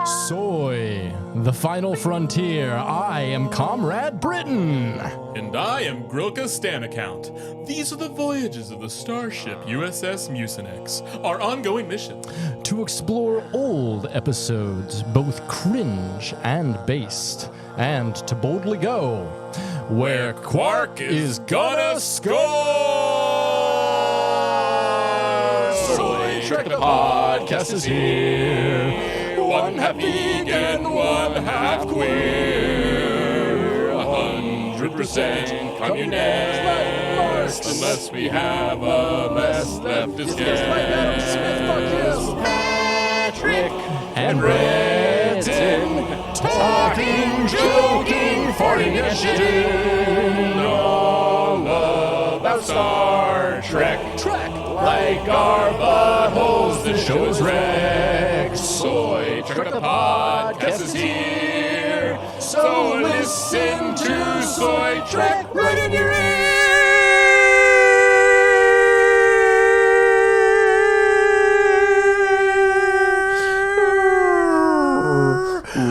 Soy, the final frontier. I am Comrade Britain. And I am Grilka Stanacount. These are the voyages of the starship USS Mucinex, our ongoing mission. To explore old episodes, both cringe and based, and to boldly go where Quark is gonna score! Soy Trek the podcast is here. One half vegan, one half queer. 100% communist, unless we have a less leftist guest. Patrick and Brenton, talking, joking, farting and shitting, all about Star Trek. Like our buttholes, this show is wrecked. Soy Trek the podcast is here. So listen to Soy Trek right in your ear.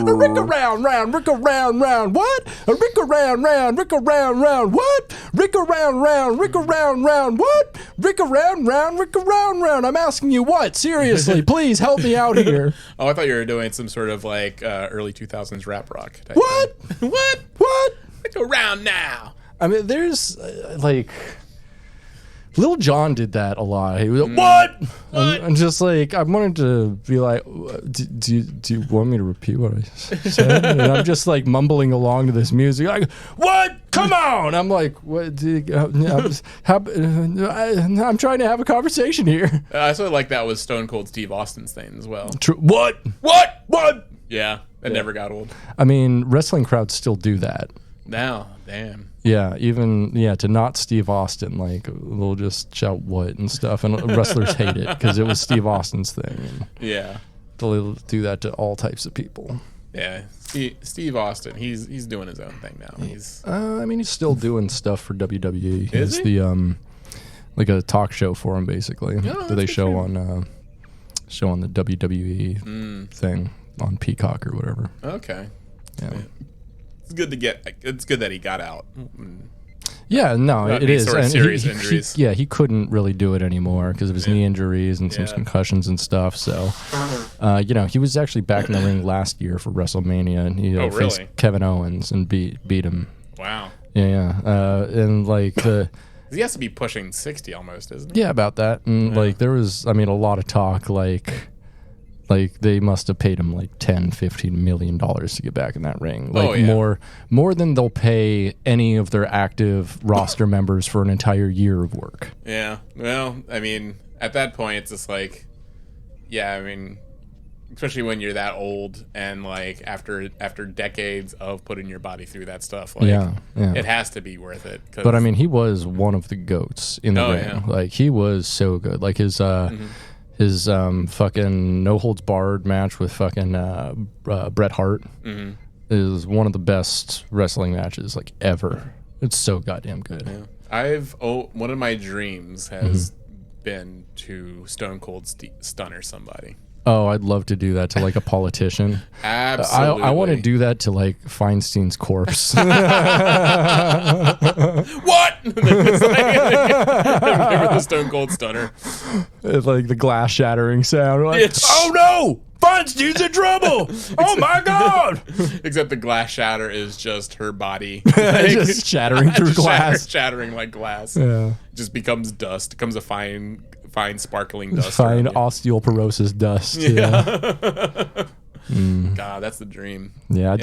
Rick around, round, Rick around, round, what? Rick around, round, Rick around, round, what? Rick around, round, Rick around, round, what? Rick around, round, Rick around, round. I'm asking you what? Seriously, please help me out here. Oh, I thought you were doing some sort of like early 2000s rap rock type What? thing. What? Rick around now. I mean, there's like... Lil Jon did that a lot. He was like, what? I'm just like, I wanted to be like, do you want me to repeat what I said? And I'm just like mumbling along to this music. Like, what? Come on. I'm like, what? I'm trying to have a conversation here. I sort of like that was Stone Cold Steve Austin's thing as well. True. What? Yeah, it never got old. I mean, wrestling crowds still do that. Now, damn. Yeah, to not Steve Austin, like they'll just shout what and stuff, and wrestlers hate it because it was Steve Austin's thing. And yeah, they'll do that to all types of people. Yeah, Steve Austin, he's doing his own thing now. He's he's still doing stuff for WWE. Is he? The like a talk show for him basically that they show on the WWE thing on Peacock or whatever. Okay. Yeah. It's good that he got out. Yeah, no, it is. Sort of serious injuries. He couldn't really do it anymore because of his knee injuries and some concussions and stuff. So, he was actually back in the ring last year for WrestleMania, and he faced Kevin Owens and beat him. Wow. Yeah, and like he has to be pushing 60 almost, isn't he? Yeah, about that. And like there was, a lot of talk like they must have paid him like $10-15 million to get back in that ring. Like more than they'll pay any of their active roster members for an entire year of work. Yeah. Well, at that point it's just like, especially when you're that old and like after decades of putting your body through that stuff, like it has to be worth it. But he was one of the GOATs in the ring. Yeah. Like he was so good. Like his his fucking no holds barred match with fucking Bret Hart is one of the best wrestling matches like ever. It's so goddamn good. Yeah. One of my dreams has been to Stone Cold Stunner somebody. Oh, I'd love to do that to like a politician. Absolutely. I want to do that to like Feinstein's corpse. What? Remember the Stone Cold Stunner? It's like the glass shattering sound. Like, oh no! Feinstein's in trouble! Oh my god! Except the glass shatter is just her body. Just shattering through glass. Shattering like glass. Yeah. Just becomes dust. Becomes a fine sparkling dust. Fine osteoporosis dust. Yeah. God, that's the dream. Yeah.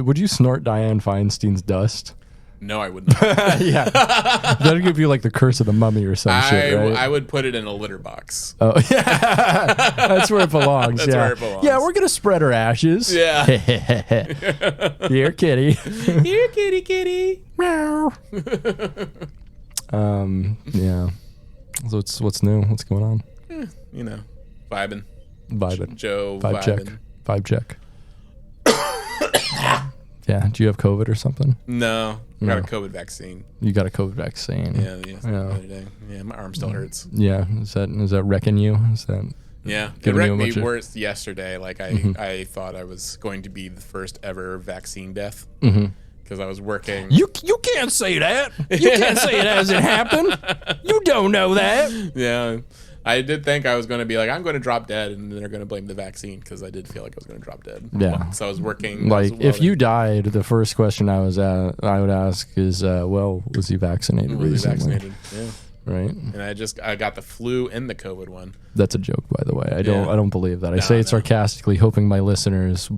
Would you snort Dianne Feinstein's dust? No, I wouldn't. Yeah. That'd give you like the curse of the mummy or some shit, right? I would put it in a litter box. Oh, yeah. That's where it belongs. Where it belongs. Yeah, we're going to spread her ashes. Yeah. Here, kitty. Here, kitty, kitty. Meow. Yeah. So what's new? What's going on? Vibing. Joe Vibe check. Yeah. Do you have COVID or something? No. Got a COVID vaccine. You got a COVID vaccine. Yeah. The other day. Yeah, my arm still hurts. Yeah. Is that wrecking you? Is that Yeah, it wrecked me worse yesterday. Like I thought I was going to be the first ever vaccine death because I was working. You can't say that. You can't say it as it happened. You don't know that. Yeah. I did think I was going to be like, I'm going to drop dead, and then they're going to blame the vaccine because I did feel like I was going to drop dead. Yeah. So I was working. Like, if you died, the first question I would ask is, well, was he vaccinated recently? Was he vaccinated? Yeah. Right. And I got the flu and the COVID one. That's a joke, by the way. I don't believe that. I say it sarcastically, hoping our listeners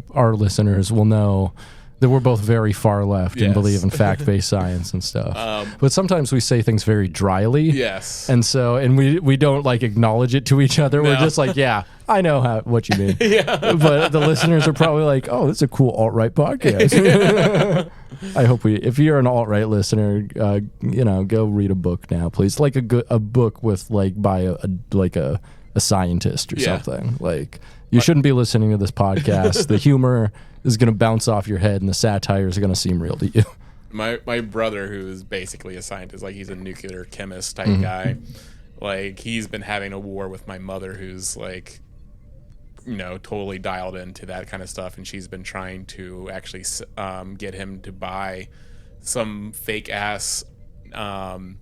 will know that we're both very far left and believe in fact-based science and stuff. But sometimes we say things very dryly. Yes. And we don't like acknowledge it to each other. No. We're just like, yeah, I know what you mean. Yeah. But the listeners are probably like, oh, this is a cool alt-right podcast. I hope if you're an alt-right listener, go read a book now, please. Like a book with by a scientist or something. Like, you shouldn't be listening to this podcast. The humor is going to bounce off your head, and the satires are going to seem real to you. My brother, who is basically a scientist, like he's a nuclear chemist type guy, like he's been having a war with my mother, who's like, totally dialed into that kind of stuff, and she's been trying to actually get him to buy some fake ass box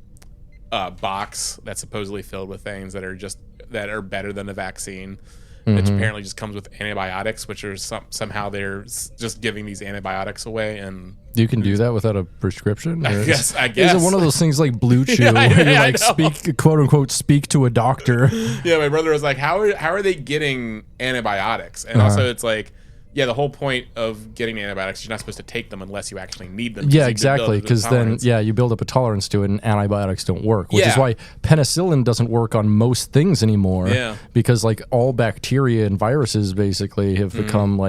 that's supposedly filled with things that are better than the vaccine. Which apparently just comes with antibiotics, which are somehow they're just giving these antibiotics away. And you can do that without a prescription? I guess. Is it one of those things like Blue Chew where you quote unquote speak to a doctor? Yeah, my brother was like, how are they getting antibiotics? And also it's like, yeah, the whole point of getting antibiotics, you're not supposed to take them unless you actually need them. Yeah, exactly. Because then, you build up a tolerance to it, and antibiotics don't work. Which is why penicillin doesn't work on most things anymore. Yeah. Because all bacteria and viruses basically have become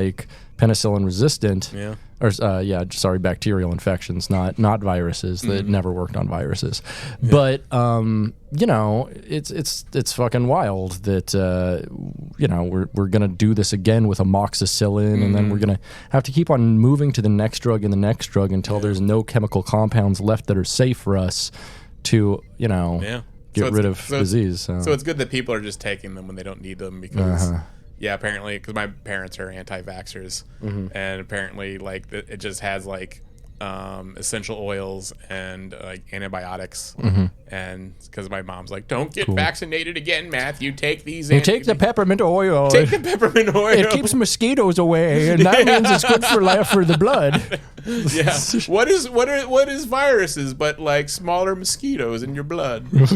penicillin resistant. Yeah. Or bacterial infections, not viruses that never worked on viruses. Yeah. But it's fucking wild that we're gonna do this again with amoxicillin, and then we're gonna have to keep on moving to the next drug and the next drug until there's no chemical compounds left that are safe for us to get rid of disease. So it's good that people are just taking them when they don't need them because. Yeah, apparently, because my parents are anti-vaxxers, and apparently, it just has essential oils and antibiotics, and because my mom's like, "Don't get vaccinated again, Matthew. Take these. And take the peppermint oil. Take the peppermint oil. It keeps mosquitoes away, and that means it's good for the blood." Yeah. What is viruses but smaller mosquitoes in your blood? They're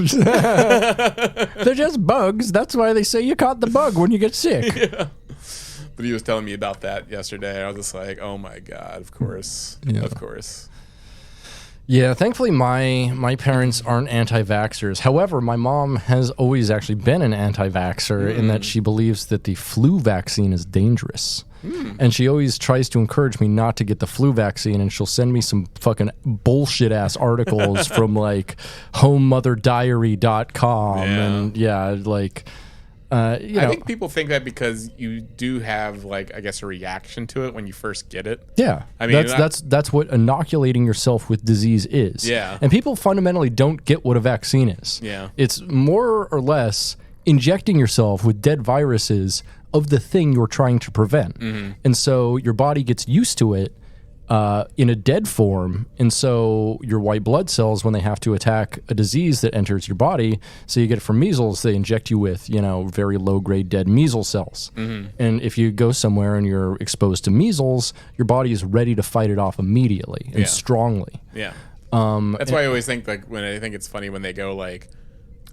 just bugs. That's why they say you caught the bug when you get sick. Yeah. But he was telling me about that yesterday. I was just like, oh my God, of course. Yeah. Of course. Yeah, thankfully my parents aren't anti-vaxxers. However, my mom has always actually been an anti-vaxxer in that she believes that the flu vaccine is dangerous. And she always tries to encourage me not to get the flu vaccine, and she'll send me some fucking bullshit-ass articles from homemotherdiary.com. And I think people think that because you do have a reaction to it when you first get it. Yeah, I mean that's what inoculating yourself with disease is. Yeah, and people fundamentally don't get what a vaccine is. Yeah, it's more or less injecting yourself with dead viruses of the thing you're trying to prevent, and so your body gets used to it. In a dead form, and so your white blood cells, when they have to attack a disease that enters your body, so you get it from measles, they inject you with very low-grade dead measles cells. And if you go somewhere and you're exposed to measles, your body is ready to fight it off immediately and strongly. Yeah. That's why I always think when I think it's funny when they go I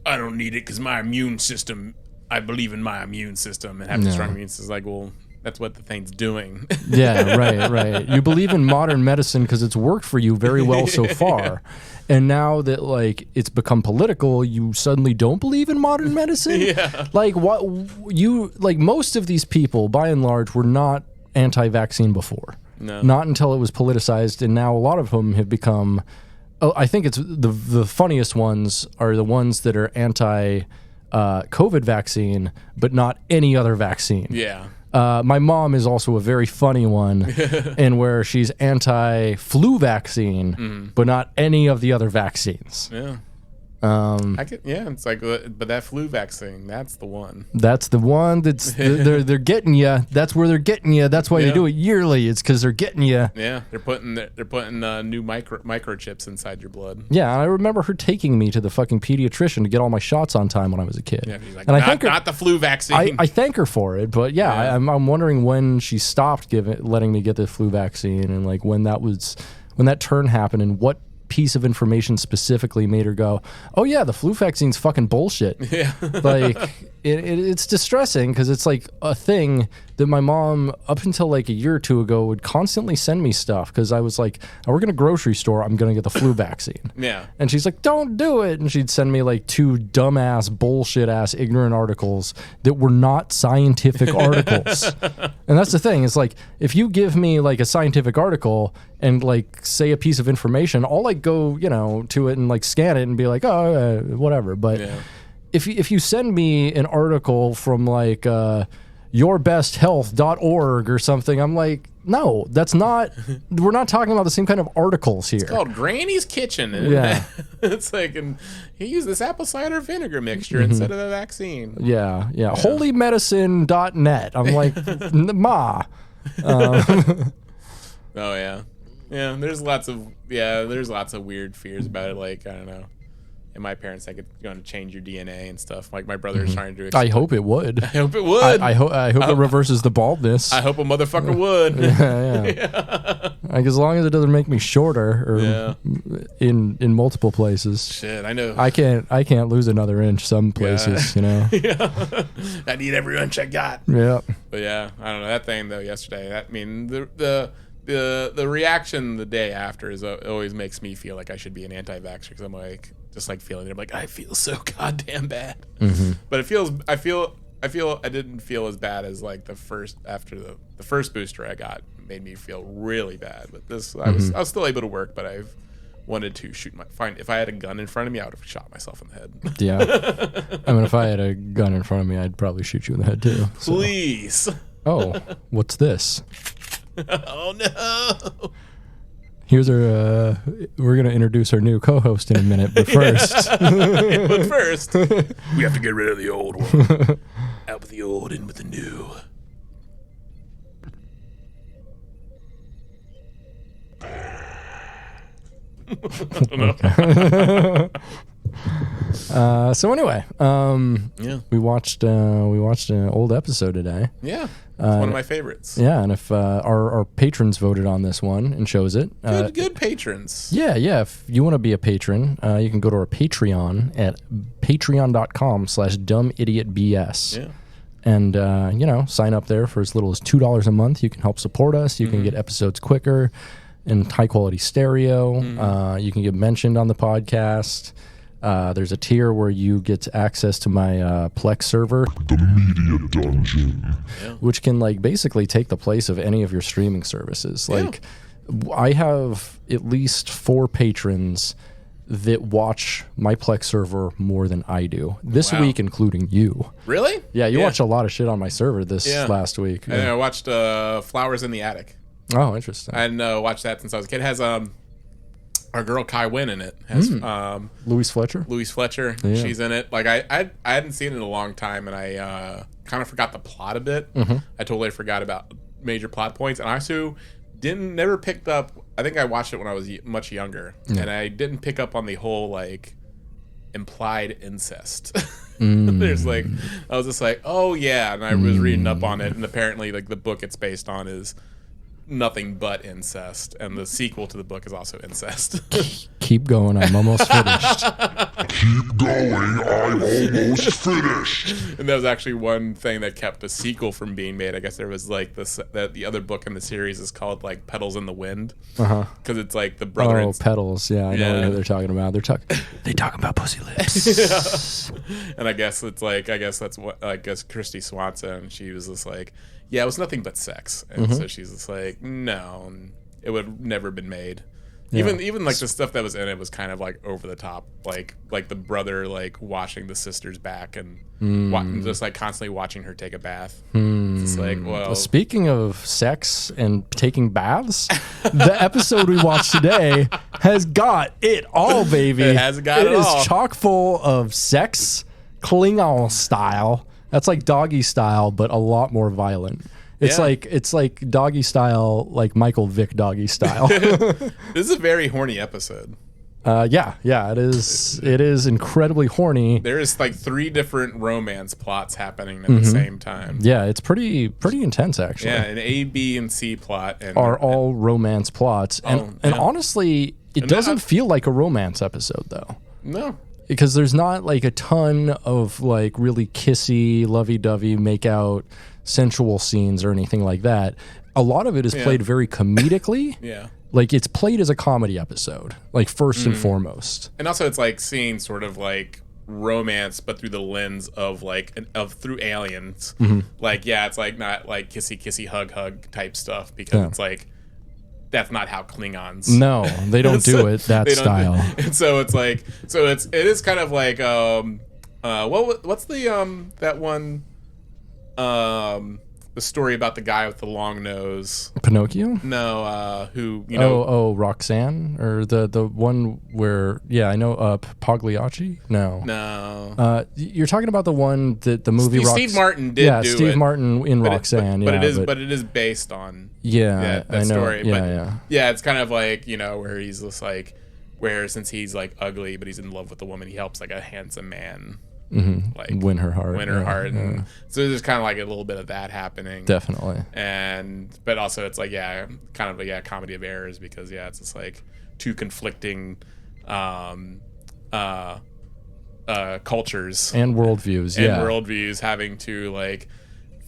don't need it because my immune system, I believe in my immune system and have a strong immune system. Well, that's what the thing's doing. Yeah, right. You believe in modern medicine because it's worked for you very well so far. And now that it's become political, you suddenly don't believe in modern medicine? Yeah. Most of these people, by and large, were not anti-vaccine before. No. Not until it was politicized, and now a lot of them have become... I think it's the funniest ones are the ones that are anti-COVID vaccine, but not any other vaccine. Yeah. My mom is also a very funny one, and where she's anti-flu vaccine, but not any of the other vaccines. Yeah. It's like, but that flu vaccine, that's the one. That's the one that's they're getting you. That's where they're getting you. That's why they do it yearly. It's because they're getting you. Yeah, they're putting new microchips inside your blood. Yeah, and I remember her taking me to the fucking pediatrician to get all my shots on time when I was a kid. Yeah, she's like, and I think not the flu vaccine. I thank her for it, but I'm wondering when she stopped letting me get the flu vaccine, and like when that turn happened, and what piece of information specifically made her go, oh yeah, the flu vaccine's fucking bullshit. Yeah. Like it's distressing because it's like a thing that my mom up until like a year or two ago would constantly send me stuff because I was like, oh, we're gonna grocery store, I'm gonna get the flu vaccine. Yeah. And she's like, don't do it. And she'd send me like 2 dumbass bullshit ass ignorant articles that were not scientific articles. And that's the thing, it's like if you give me like a scientific article and like say a piece of information, I'll like go, to it and like scan it and be like, oh, whatever. But if you send me an article from like yourbesthealth.org or something, I'm like, no, that's not, we're not talking about the same kind of articles here. It's called Granny's Kitchen. Yeah. It's like, and he used this apple cider vinegar mixture instead of the vaccine. Yeah. Holymedicine.net. I'm like, ma. Oh yeah. Yeah, there's lots of weird fears about it. Like, I don't know. And my parents think it's going to change your DNA and stuff. Like my brother's trying to do it. I hope it would. I hope it would. I hope it reverses the baldness. I hope a motherfucker would. Yeah. Like as long as it doesn't make me shorter or in multiple places. Shit, I know. I can't lose another inch some places, Yeah. I need every inch I got. Yeah. But yeah, I don't know. That thing though yesterday, the reaction the day after always makes me feel like I should be an anti-vaxxer because I'm like just like feeling it. I'm like, I feel so goddamn bad. But I feel I didn't feel as bad as like the first booster I got made me feel really bad. But this I was still able to work, but I've wanted to if I had a gun in front of me, I would have shot myself in the head. Yeah. I mean, if I had a gun in front of me, I'd probably shoot you in the head too. So. Please. Oh, what's this? Oh no! Here's our. We're gonna introduce our new co-host in a minute, but first, we have to get rid of the old one. Out with the old, in with the new. So anyway, we watched an old episode today. Yeah, it's one of my favorites. Yeah, and if our patrons voted on this one and chose it, good patrons. Yeah. If you want to be a patron, you can go to our Patreon at patreon.com/dumbidiotbs. Yeah. And sign up there for as little as $2 a month. You can help support us. You can get episodes quicker and high quality stereo. You can get mentioned on the podcast. There's a tier where you get access to my Plex server, the Media Dungeon, which can like basically take the place of any of your streaming services. Like, I have at least 4 patrons that watch my Plex server more than I do this week, including you. Really? Yeah, you watched a lot of shit on my server this last week. And I watched Flowers in the Attic. Oh, interesting. I hadn't watched that since I was a kid. It has our girl Kai Wynn in it. Has Louise Fletcher. Yeah. She's in it. Like I hadn't seen it in a long time, and I kind of forgot the plot a bit. I totally forgot about major plot points, and I also never picked up. I think I watched it when I was much younger, and I didn't pick up on the whole like implied incest. There's like, I was just like, oh yeah, and I was reading up on it, and apparently like the book it's based on is nothing but incest, and the sequel to the book is also incest. Keep going, I'm almost finished. Keep going, I'm almost finished. And that was actually one thing that kept the sequel from being made. I guess there was like the other book in the series is called like Petals in the Wind, because it's like the brother. Oh, Petals, yeah, I know what they're talking about. They talk about pussy lips. And I guess it's like that's what Christy Swanson. She was just like, yeah, it was nothing but sex, and so she's just like, no, it would have never been made. Yeah. Even like the stuff that was in it was kind of like over the top, like the brother like washing the sister's back and just like constantly watching her take a bath. It's like, well, speaking of sex and taking baths, the episode we watched today has got it all, baby. It has got it all. It is chock full of sex, Klingon style. That's like doggy style, but a lot more violent. It's like doggy style, like Michael Vick doggy style. This is a very horny episode. Yeah, it is. It is incredibly horny. There is like 3 different romance plots happening at the same time. Yeah, it's pretty intense actually. Yeah, an A, B, and C plot are all romance plots, and honestly, it doesn't feel like a romance episode though. No, because there's not like a ton of like really kissy, lovey-dovey, make out, sensual scenes or anything like that. A lot of it is played very comedically. Yeah. Like it's played as a comedy episode, like first and foremost. And also it's like seeing sort of like romance, but through the lens of like through aliens. Like, yeah, it's like not like kissy, hug type stuff because it's like, that's not how Klingons. No, they don't do it that style. And so it's like, it is kind of like, what's the, that one, the story about the guy with the long nose. Pinocchio? No, who, you know. Oh, Roxanne? Or the one where, I know, Pagliacci? No. You're talking about the one that the movie Steve Martin did do it. Yeah, Steve Martin in Roxanne. But it is based on that I know. Story. Yeah, it's kind of like, you know, where he's just like, since he's like ugly, but he's in love with the woman, he helps like a handsome man. Like win her heart. And so there's kind of like a little bit of that happening. Definitely. But also it's like, kind of a comedy of errors because it's just like 2 conflicting cultures and worldviews having to like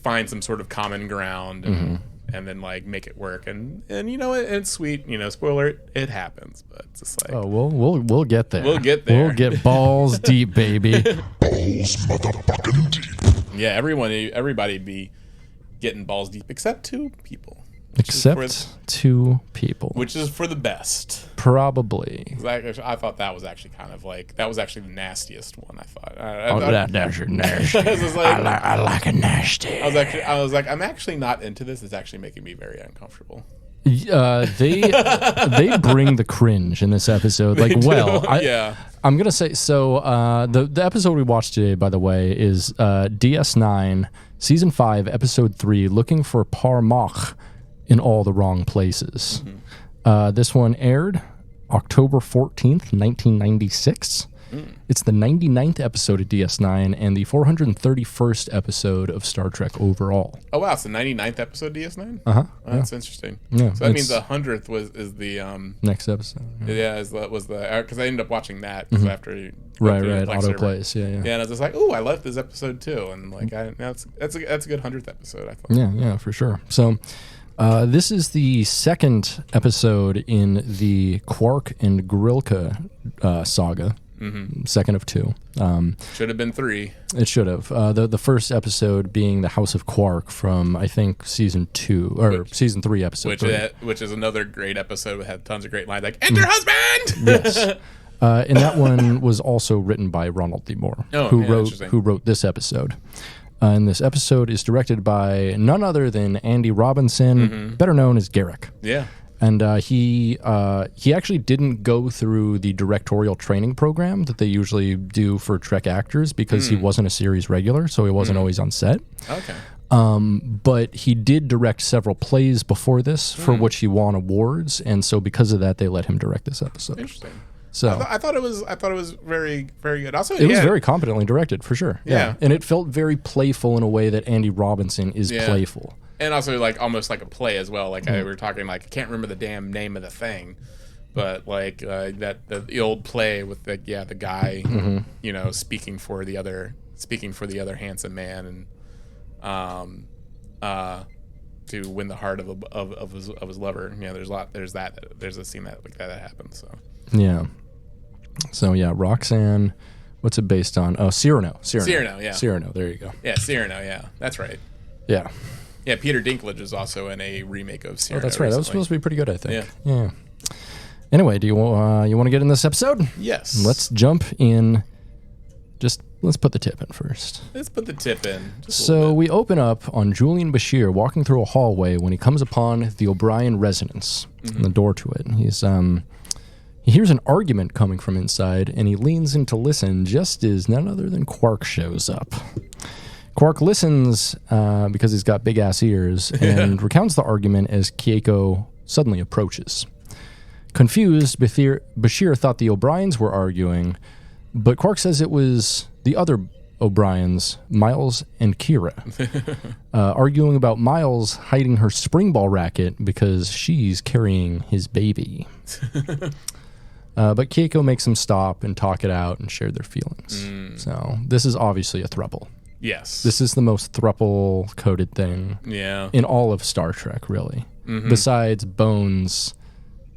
find some sort of common ground and then like make it work and you know it's sweet, you know, spoiler, it happens, but it's just like, we'll get there. We'll get balls deep, baby. Balls motherfucking deep. Yeah, everybody be getting balls deep except 2 people. Except 2 people. Which is for the best. Probably. I thought that was actually kind of like, that was actually the nastiest one, I thought. That's nasty. I like a nasty. I was like, I'm actually not into this. It's actually making me very uncomfortable. They bring the cringe in this episode. Like, I'm going to say, so the episode we watched today, by the way, is DS9, Season 5, Episode 3, Looking for Parmach in All the Wrong Places. This one aired October 14th, 1996. It's the 99th episode of DS9 and the 431st episode of Star Trek overall. Oh, wow. It's the 99th episode of DS9? Uh-huh. Oh, that's interesting. Yeah, so that means the 100th is the... next episode. Because I ended up watching that after... Right, autoplays, yeah. Yeah, and I was just like, oh, I love this episode too. And like, that's a good 100th episode, I thought. Yeah, for sure. So... this is the second episode in the Quark and Grilka saga. Second of 2. Should have been 3. It should have. The first episode being the House of Quark from, I think, season 2 or season 3, episode 3. Which is another great episode. It had tons of great lines like "Enter husband." Yes. And that one was also written by Ronald D. Moore, who wrote this episode. And this episode is directed by none other than Andy Robinson, better known as Garrick. Yeah. And he actually didn't go through the directorial training program that they usually do for Trek actors because he wasn't a series regular, so he wasn't always on set. Okay. But he did direct several plays before this for which he won awards, and so because of that, they let him direct this episode. Interesting. So I thought it was very, very good. Also, it was very competently directed for sure. Yeah. And it felt very playful in a way that Andy Robinson is playful. And also like almost like a play as well. Like we were talking, like I can't remember the damn name of the thing, but like the old play with the guy, you know, speaking for the other handsome man, and to win the heart of his lover. You know, there's a scene that happens. So yeah. So yeah, Roxanne. What's it based on? Oh, Cyrano. Yeah. Cyrano. There you go. Yeah, Cyrano. Yeah, that's right. Yeah. Yeah, Peter Dinklage is also in a remake of Cyrano. Oh, that's right. Recently. That was supposed to be pretty good, I think. Yeah. Anyway, do you want to get in this episode? Yes. Let's jump in. Let's put the tip in first. Let's put the tip in. So we open up on Julian Bashir walking through a hallway when he comes upon the O'Brien residence and the door to it. He hears an argument coming from inside, and he leans in to listen just as none other than Quark shows up. Quark listens because he's got big-ass ears and recounts the argument as Keiko suddenly approaches. Confused, Bashir thought the O'Briens were arguing, but Quark says it was the other O'Briens, Miles and Kira, arguing about Miles hiding her spring ball racket because she's carrying his baby. But Keiko makes them stop and talk it out and share their feelings. So this is obviously a throuple. Yes. This is the most throuple-coded thing in all of Star Trek, really. Besides Bones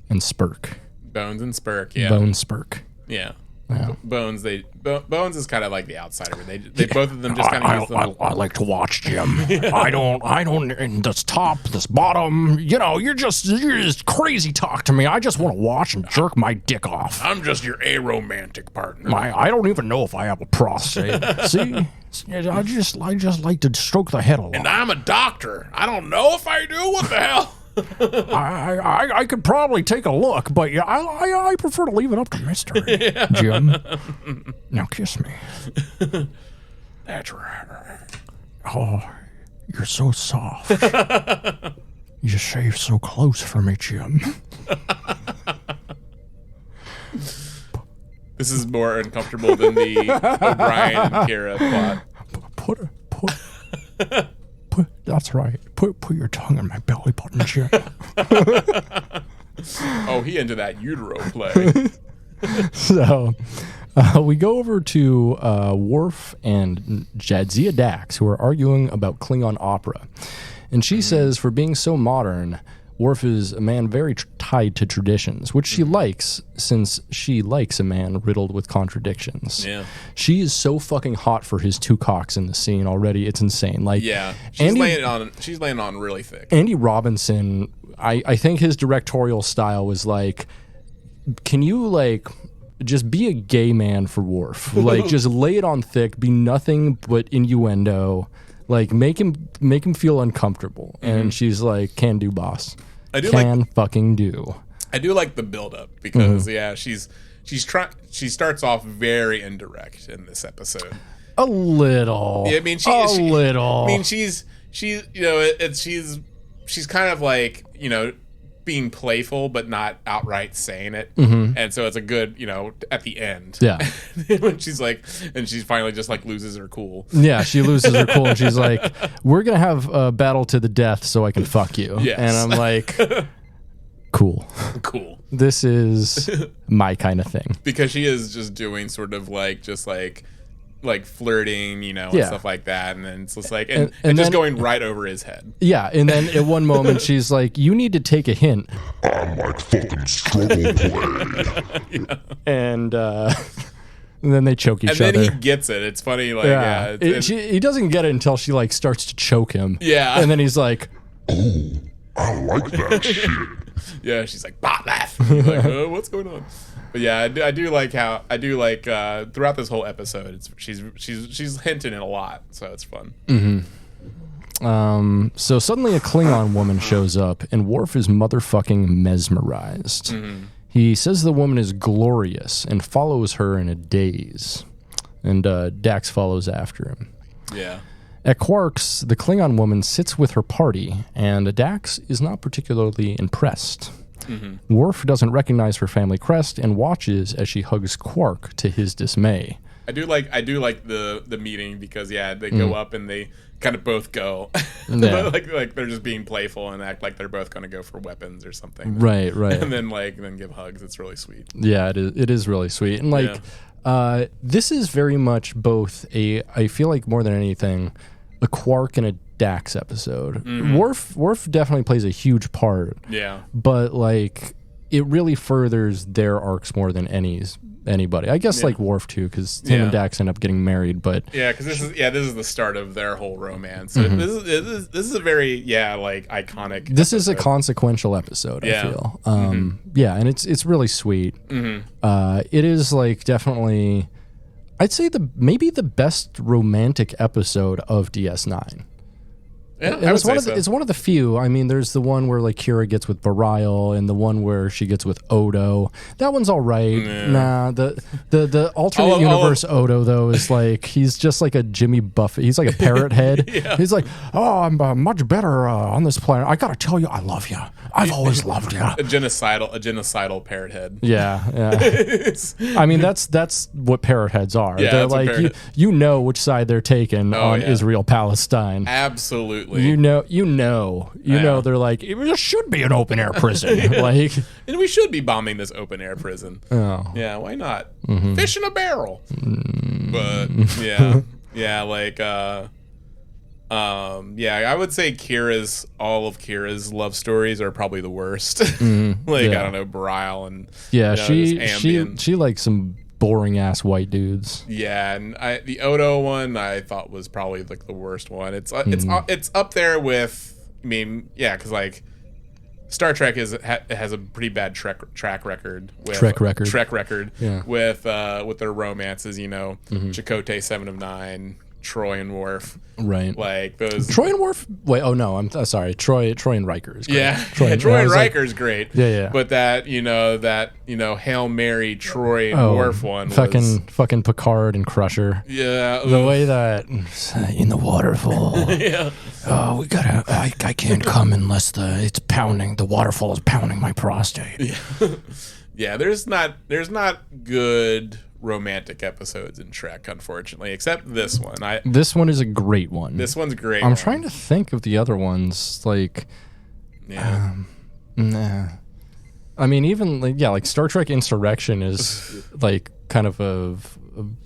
and Spurk. Bones and Spurk, yeah. Bone Spurk. Yeah. Yeah. Bones is kind of like the outsider. They both of them just kind of use them. I like to watch, Jim. I don't, in this top, this bottom, you're just crazy talk to me. I just want to watch and jerk my dick off. I'm just your aromantic partner. I don't even know if I have a prostate. See? I just like to stroke the head a lot. And I'm a doctor. I don't know if I do. What the hell? I could probably take a look, but yeah, I prefer to leave it up to mystery. Jim, now kiss me. That's right. Oh, you're so soft. You just shave so close for me, Jim. This is more uncomfortable than the O'Brien and Kira plot. That's right. Put your tongue in my belly button, Jim. Oh, he into that utero play. So we go over to Worf and Jadzia Dax, who are arguing about Klingon opera. And she says, for being so modern, Worf is a man very tied to traditions, which she likes, since she likes a man riddled with contradictions. Yeah. She is so fucking hot for his two cocks in the scene already. It's insane. Like, yeah, she's laying on really thick. Andy Robinson, I think his directorial style was like, can you like just be a gay man for Worf? Like, just lay it on thick, be nothing but innuendo. Like, make him feel uncomfortable. And she's like, can do, boss. Fucking do. I do like the build-up because, she starts off very indirect in this episode. A little. Yeah, I mean, she's kind of like, being playful but not outright saying it. And so it's a good, at the end. Yeah. When she's like, and she finally just like loses her cool. Yeah, she loses her cool and she's like, we're going to have a battle to the death so I can fuck you. Yes. And I'm like, cool. Cool. This is my kind of thing. Because she is just doing sort of like, like flirting, and stuff like that, and then it's just like, and just then, going right over his head. Yeah, and then at one moment she's like, "You need to take a hint." I like fucking struggle play. And then they choke each other. And then he gets it. It's funny, like he doesn't get it until she like starts to choke him. Yeah, and then he's like, "Oh, I like that shit." Yeah, she's like, "Bot laugh." Like, what's going on? But yeah, I do like throughout this whole episode, she's hinting it a lot, so it's fun. So suddenly a Klingon woman shows up, and Worf is motherfucking mesmerized. He says the woman is glorious and follows her in a daze, and Dax follows after him. Yeah. At Quark's, the Klingon woman sits with her party, and Dax is not particularly impressed. Worf doesn't recognize her family crest and watches as she hugs Quark to his dismay. I do like the meeting because they go up and they kind of both go like they're just being playful and act like they're both going to go for weapons or something. Right. And then give hugs. It's really sweet. Yeah, it is really sweet. And like this is very much both I feel like more than anything, a Quark and a Dax episode. Worf definitely plays a huge part. Yeah. But like it really furthers their arcs more than anybody. I guess like Worf too, because him and Dax end up getting married. But because this is the start of their whole romance. So this is a very like iconic. This is a consequential episode. I feel. And it's really sweet. It is like definitely, I'd say maybe the best romantic episode of DS9. Yeah, And it's one of the few. I mean, there's the one where like Kira gets with Barial, and the one where she gets with Odo. That one's all right. Nah, the alternate universe Odo though is like he's just like a Jimmy Buffett. He's like a parrot head. He's like, oh, I'm much better on this planet. I gotta tell you, I love you. I've always loved you. A genocidal parrot head. Yeah. I mean, that's what parrot heads are. Yeah, they're like you know which side they're taking on Israel Palestine. Absolutely. You know. They're like, it should be an open air prison. Like, and we should be bombing this open air prison. Oh. Yeah, why not? Fish in a barrel. But like I would say all of Kira's love stories are probably the worst. I don't know, Barial and she likes some boring ass white dudes. Yeah, and the Odo one I thought was probably like the worst one. It's up there with, I mean, yeah, because like Star Trek has a pretty bad track record with their romances. You know, Chakotay, 7 of 9, Troy and Worf. Right. Like those. Troy and Worf? Wait, oh no, I'm sorry. Troy and Riker is great. Yeah. Troy and Riker is great. Yeah. But that Hail Mary Troy and Worf one fucking Picard and Crusher. Yeah. The way that in the waterfall. Yeah. Oh, we gotta. I can't come unless it's pounding. The waterfall is pounding my prostate. Yeah. There's not good romantic episodes in Trek, unfortunately, except this one. This one is a great one. This one's great. I'm trying to think of the other ones. Like, nah. I mean, even like Star Trek Insurrection is like kind of a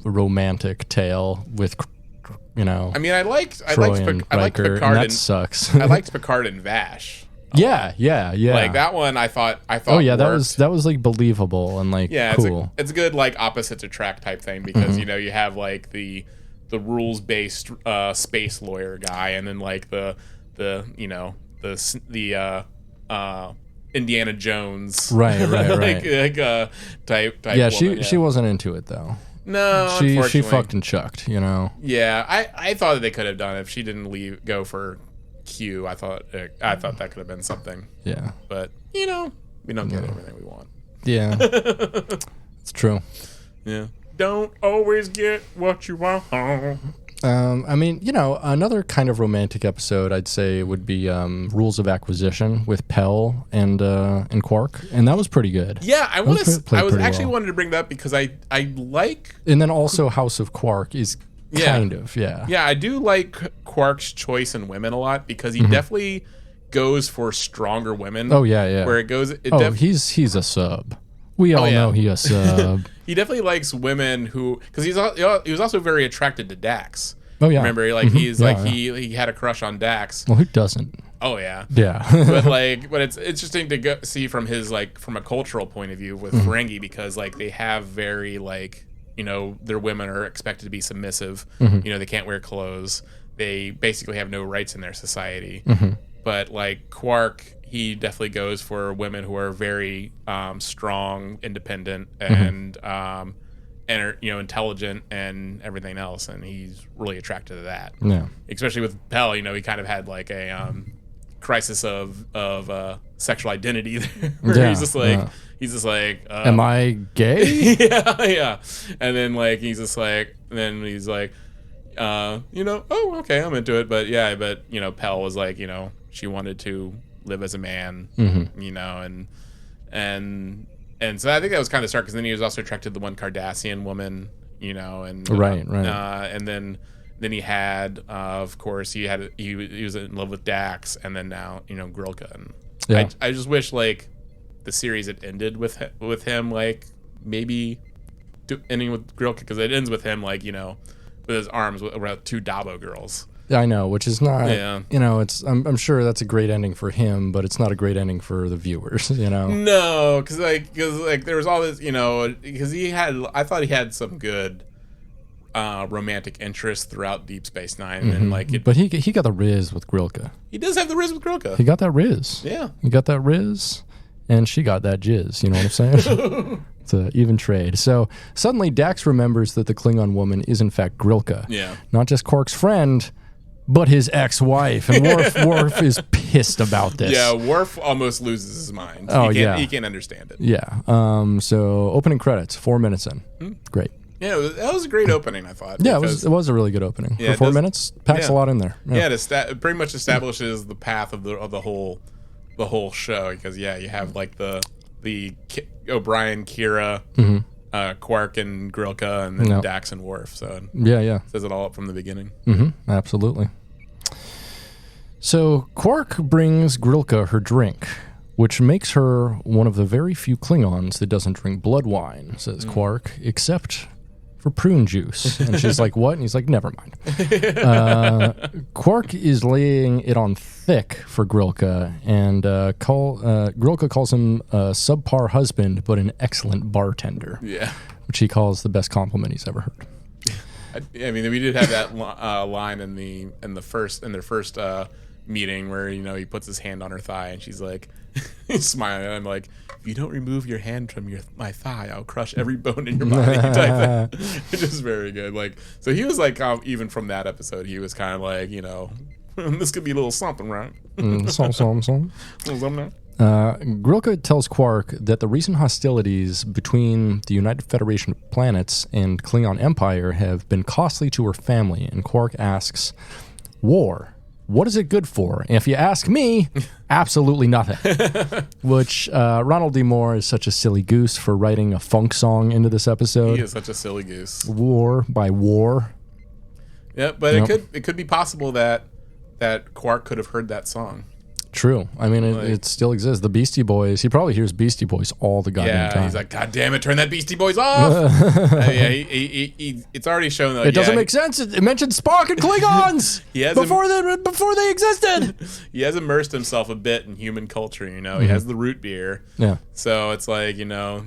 romantic tale with, you know. I mean, I liked Riker, Picard, and that sucks. I liked Picard and Vash. Yeah. Like that one, I thought. Oh yeah, worked. that was like believable and like cool. It's a good like opposites attract type thing because you have like the rules based space lawyer guy, and then like the Indiana Jones right type. Yeah, woman, she wasn't into it though. No, she fucked and chucked, you know. Yeah, I thought that they could have done it if she didn't go for Q. I thought that could have been something. Yeah, but we don't get everything we want. Yeah, it's true. Yeah, don't always get what you want. I mean, another kind of romantic episode I'd say would be Rules of Acquisition with Pell and Quark, and that was pretty good. Yeah, I wanted to bring that up because I like. And then also House of Quark is kind of. Yeah, I do like Quark's choice in women a lot because he definitely goes for stronger women. Oh yeah. Where it goes. He's a sub. We all know he's a sub. He definitely likes women who, because he was also very attracted to Dax. Oh yeah, remember, like he had a crush on Dax. Well, who doesn't? Oh yeah, yeah. but it's interesting to see from his from a cultural point of view with Ferengi because they have very their women are expected to be submissive. They can't wear clothes. They basically have no rights in their society. But Quark, he definitely goes for women who are very strong, independent, and are, intelligent and everything else, and he's really attracted to that. Yeah, especially with Pell, he kind of had a crisis of sexual identity there, where he's just like, am I gay? yeah. And then he's just like, oh, okay, I'm into it, but Pell was like, she wanted to live as a man, and so I think that was kind of stark because then he was also attracted to the one Cardassian woman, and right. And then he had, of course, he was in love with Dax, and then now Grilka. And I just wish the series had ended with him maybe ending with Grilka because it ends with him with his arms around 2 Dabo girls. I know, which is not, it's. I'm sure that's a great ending for him, but it's not a great ending for the viewers, No, because there was all this, because I thought he had some good romantic interest throughout Deep Space Nine, and but he got the riz with Grilka. He does have the riz with Grilka. He got that riz. Yeah, he got that riz, and she got that jizz. You know what I'm saying? It's an even trade. So suddenly Dax remembers that the Klingon woman is in fact Grilka. Yeah, not just Quark's friend, but his ex-wife. And Worf is pissed about this. Yeah, Worf almost loses his mind. Oh, He can't understand it. Yeah. So opening credits, 4 minutes in. Great. Yeah, that was a great opening, I thought. Yeah, it was a really good opening. Yeah, For 4 minutes, packs a lot in there. Yeah, it pretty much establishes the path of the whole show, because you have like the O'Brien, Kira, Quark and Grilka, and then Dax and Worf. So yeah, says it all up from the beginning. Absolutely. So Quark brings Grilka her drink, which makes her one of the very few Klingons that doesn't drink blood wine, says Quark, except for prune juice. And she's like, what? And he's like, never mind. Quark is laying it on thick for Grilka, and Grilka calls him a subpar husband, but an excellent bartender. Yeah. Which he calls the best compliment he's ever heard. I mean, we did have that line in their first meeting where he puts his hand on her thigh, and she's like, he's smiling, and I'm like, if you don't remove your hand from my thigh, I'll crush every bone in your body. Type thing. Which is very good. Like, so he was like, even from that episode, he was kind of like, this could be a little something, right? Something. Grilka tells Quark that the recent hostilities between the United Federation of Planets and Klingon Empire have been costly to her family, and Quark asks, war, what is it good for? And if you ask me, absolutely nothing. Which Ronald D. Moore is such a silly goose for writing a funk song into this episode. He is such a silly goose. War by war. Yeah, but it could be possible that Quark could have heard that song. True. I mean, it still exists. The Beastie Boys, he probably hears Beastie Boys all the goddamn time. Yeah, he's like, God damn it, turn that Beastie Boys off. It's already shown that it doesn't make sense. It mentioned Spock and Klingons before they existed. He has immersed himself a bit in human culture, He has the root beer. Yeah. So it's like, he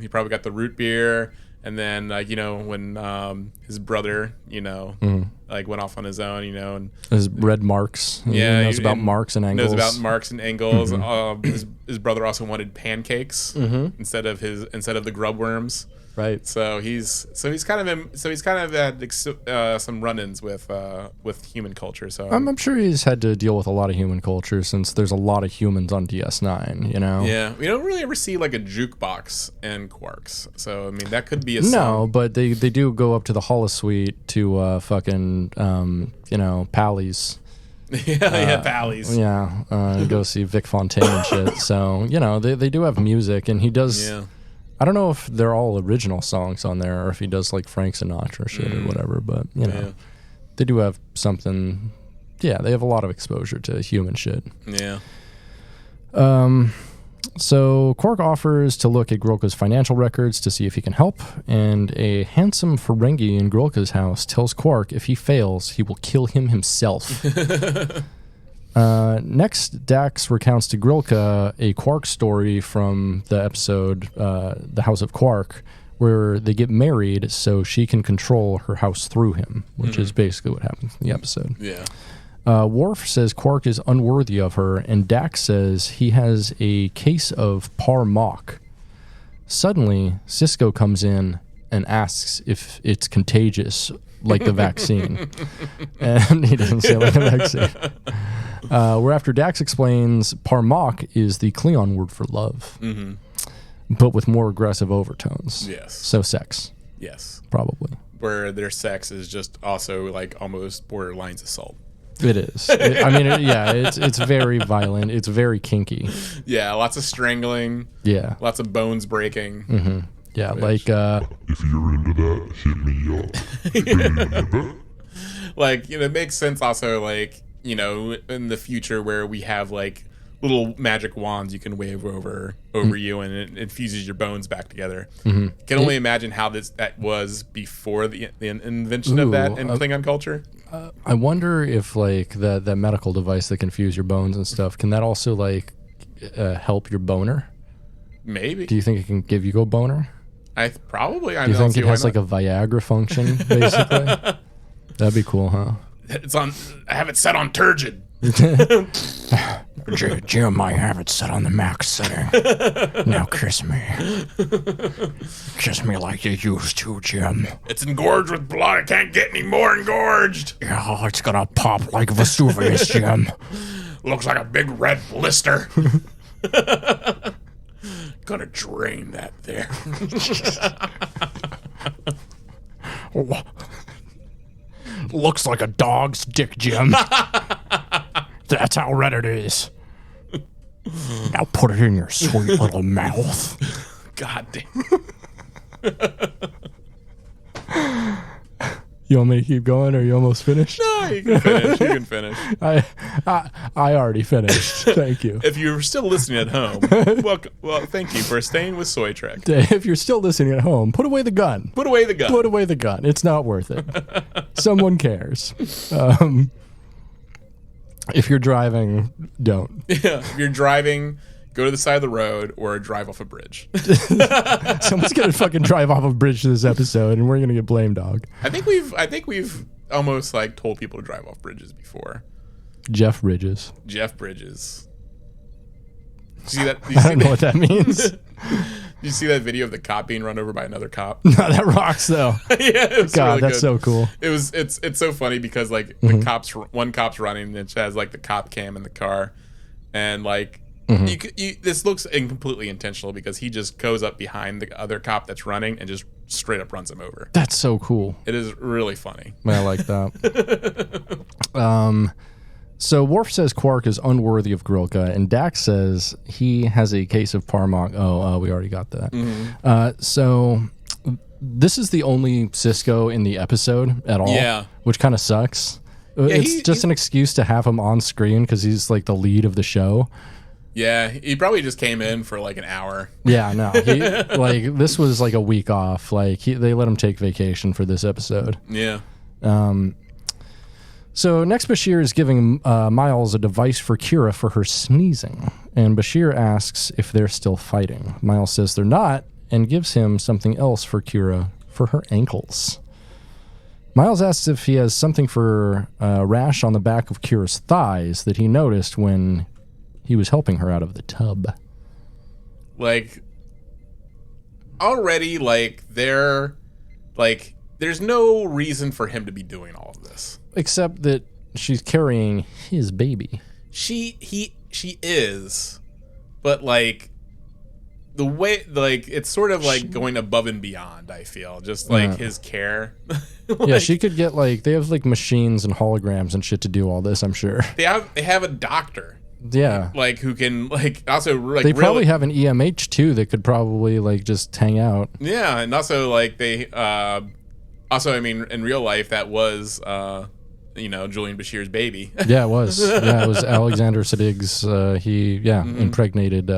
probably got the root beer. And then, when his brother, went off on his own, and his read Marx. He knows about Marx and Engels. Knows about Marx and Engels. His brother also wanted pancakes instead of the grub worms. Right. So he's kind of had some run-ins with human culture. So I'm sure he's had to deal with a lot of human culture since there's a lot of humans on DS9. Yeah, we don't really ever see like a jukebox in Quarks. So I mean that could be a no, but they do go up to the holosuite to Pally's. Pally's. Go see Vic Fontaine and shit. So they do have music, and he does. Yeah. I don't know if they're all original songs on there or if he does like Frank Sinatra shit or whatever, but they do have something. Yeah, they have a lot of exposure to human shit. Yeah. So Quark offers to look at Grilka's financial records to see if he can help, and a handsome Ferengi in Grilka's house tells Quark if he fails, he will kill him himself. Next, Dax recounts to Grilka a Quark story from the episode The House of Quark, where they get married so she can control her house through him, which is basically what happens in the episode. Yeah. Worf says Quark is unworthy of her, and Dax says he has a case of par mock. Suddenly, Sisko comes in and asks if it's contagious, like the vaccine. And he doesn't say like a vaccine. Where after Dax explains Parmok is the Klingon word for love, but with more aggressive overtones. Yes. So sex. Yes. Probably. Where their sex is just also like almost borderlines assault. It is. It's very violent. It's very kinky. Yeah, lots of strangling. Yeah. Lots of bones breaking. Yeah, like... if you're into that, hit me up. Like, it makes sense also, like, in the future where we have, like, little magic wands you can wave over you and it infuses your bones back together. Can only imagine how that was before the invention of that in Klingon culture. I wonder if, like, that medical device that can fuse your bones and stuff, can that also, like, help your boner? Maybe. Do you think it can give you a boner? Probably. Do you think it has like a Viagra function, basically? That'd be cool, huh? I have it set on turgid. Jim, I have it set on the max setting. Now kiss me. Kiss me like you used to, Jim. It's engorged with blood. I can't get any more engorged. Yeah, it's gonna pop like Vesuvius, Jim. Looks like a big red blister. Gonna drain that there. Looks like a dog's dick, Jim. That's how red it is. Now put it in your sweet little mouth. God damn. You want me to keep going, or are you almost finished? No, you can finish. You can finish. I already finished. Thank you. If you're still listening at home, well, thank you for staying with Soy Trek. If you're still listening at home, put away the gun. Put away the gun. Put away the gun. It's not worth it. Someone cares. If you're driving, don't. Yeah, if you're driving, go to the side of the road or drive off a bridge. Someone's gonna fucking drive off a bridge to this episode, and we're gonna get blamed, dog. I think we've almost like told people to drive off bridges before. Jeff Bridges. Jeff Bridges. See that? I don't know what that means. You see that video of the cop being run over by another cop? No, that rocks though. Yeah, it was God, really that's good. so cool. It's so funny because like the one cop's running and it has like the cop cam in the car, and like this looks completely intentional because he just goes up behind the other cop that's running and just straight up runs him over. That's so cool. It is really funny. I like that. So Worf says Quark is unworthy of Grilka, and Dax says he has a case of Parmok. We already got that. So this is the only Cisco in the episode at all. Yeah. Which kind of sucks. Yeah, it's just an excuse to have him on screen because he's like the lead of the show. Yeah, he probably just came in for like an hour. Yeah, no. Like this was like a week off. Like they let him take vacation for this episode. Yeah. So next, Bashir is giving Miles a device for Kira for her sneezing, and Bashir asks if they're still fighting. Miles says they're not, and gives him something else for Kira for her ankles. Miles asks if he has something for a rash on the back of Kira's thighs that he noticed when he was helping her out of the tub. Like, already, like, there's no reason for him to be doing all of this. Except that she's carrying his baby. She is, but like the way, like it's sort of like going above and beyond. I feel just like his care. Like, yeah, she could get like they have like machines and holograms and shit to do all this. I'm sure they have a doctor. Yeah, like who can like also like they probably have an EMH too that could probably like just hang out. Yeah, and also like they also I mean in real life that was Julian Bashir's baby. Yeah, it was. Yeah, it was Alexander Siddig's. He impregnated.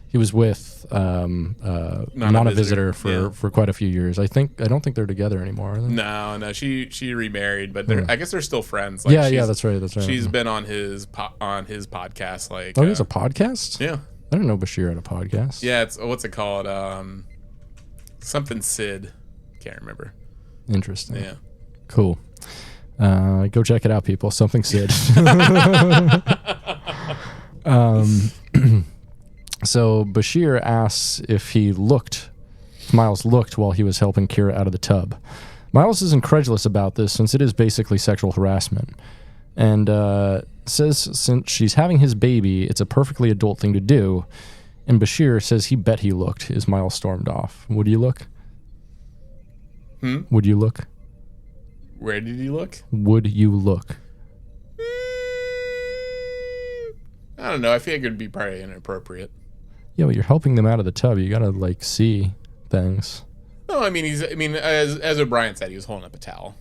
He was with not a visitor for quite a few years. I don't think they're together anymore. Are they? No. She remarried, but I guess they're still friends. Like yeah, that's right. She's been on his podcast. Like, he has a podcast. Yeah, I didn't know Bashir had a podcast. Yeah, it's what's it called? Something Sid. Can't remember. Interesting. Yeah. Cool. Go check it out, people. Something Sid. So Bashir asks if Miles looked while he was helping Kira out of the tub. Miles is incredulous about this since it is basically sexual harassment, and says since she's having his baby, it's a perfectly adult thing to do. And Bashir says he bet he looked as Miles stormed off. Would you look? Would you look? Where did he look? Would you look? I don't know. I feel like it would be probably inappropriate. Yeah, well, you're helping them out of the tub. You gotta like see things. No, I mean as O'Brien said, he was holding up a towel.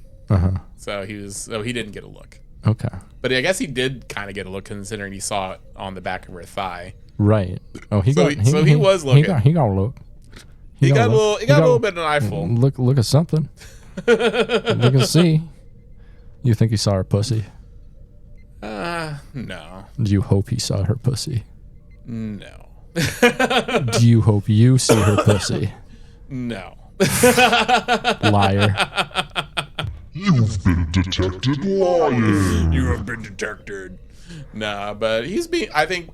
So he didn't get a look. Okay. But I guess he did kind of get a look considering he saw it on the back of her thigh. Right. Oh, he was looking. He got a look. He got a little bit of an eyeful. Look at something. Look and see. You think he saw her pussy? No. Do you hope he saw her pussy? No. Do you hope you see her pussy? No. Liar. You've been detected lying. You have been detected. Nah, but he's being. I think.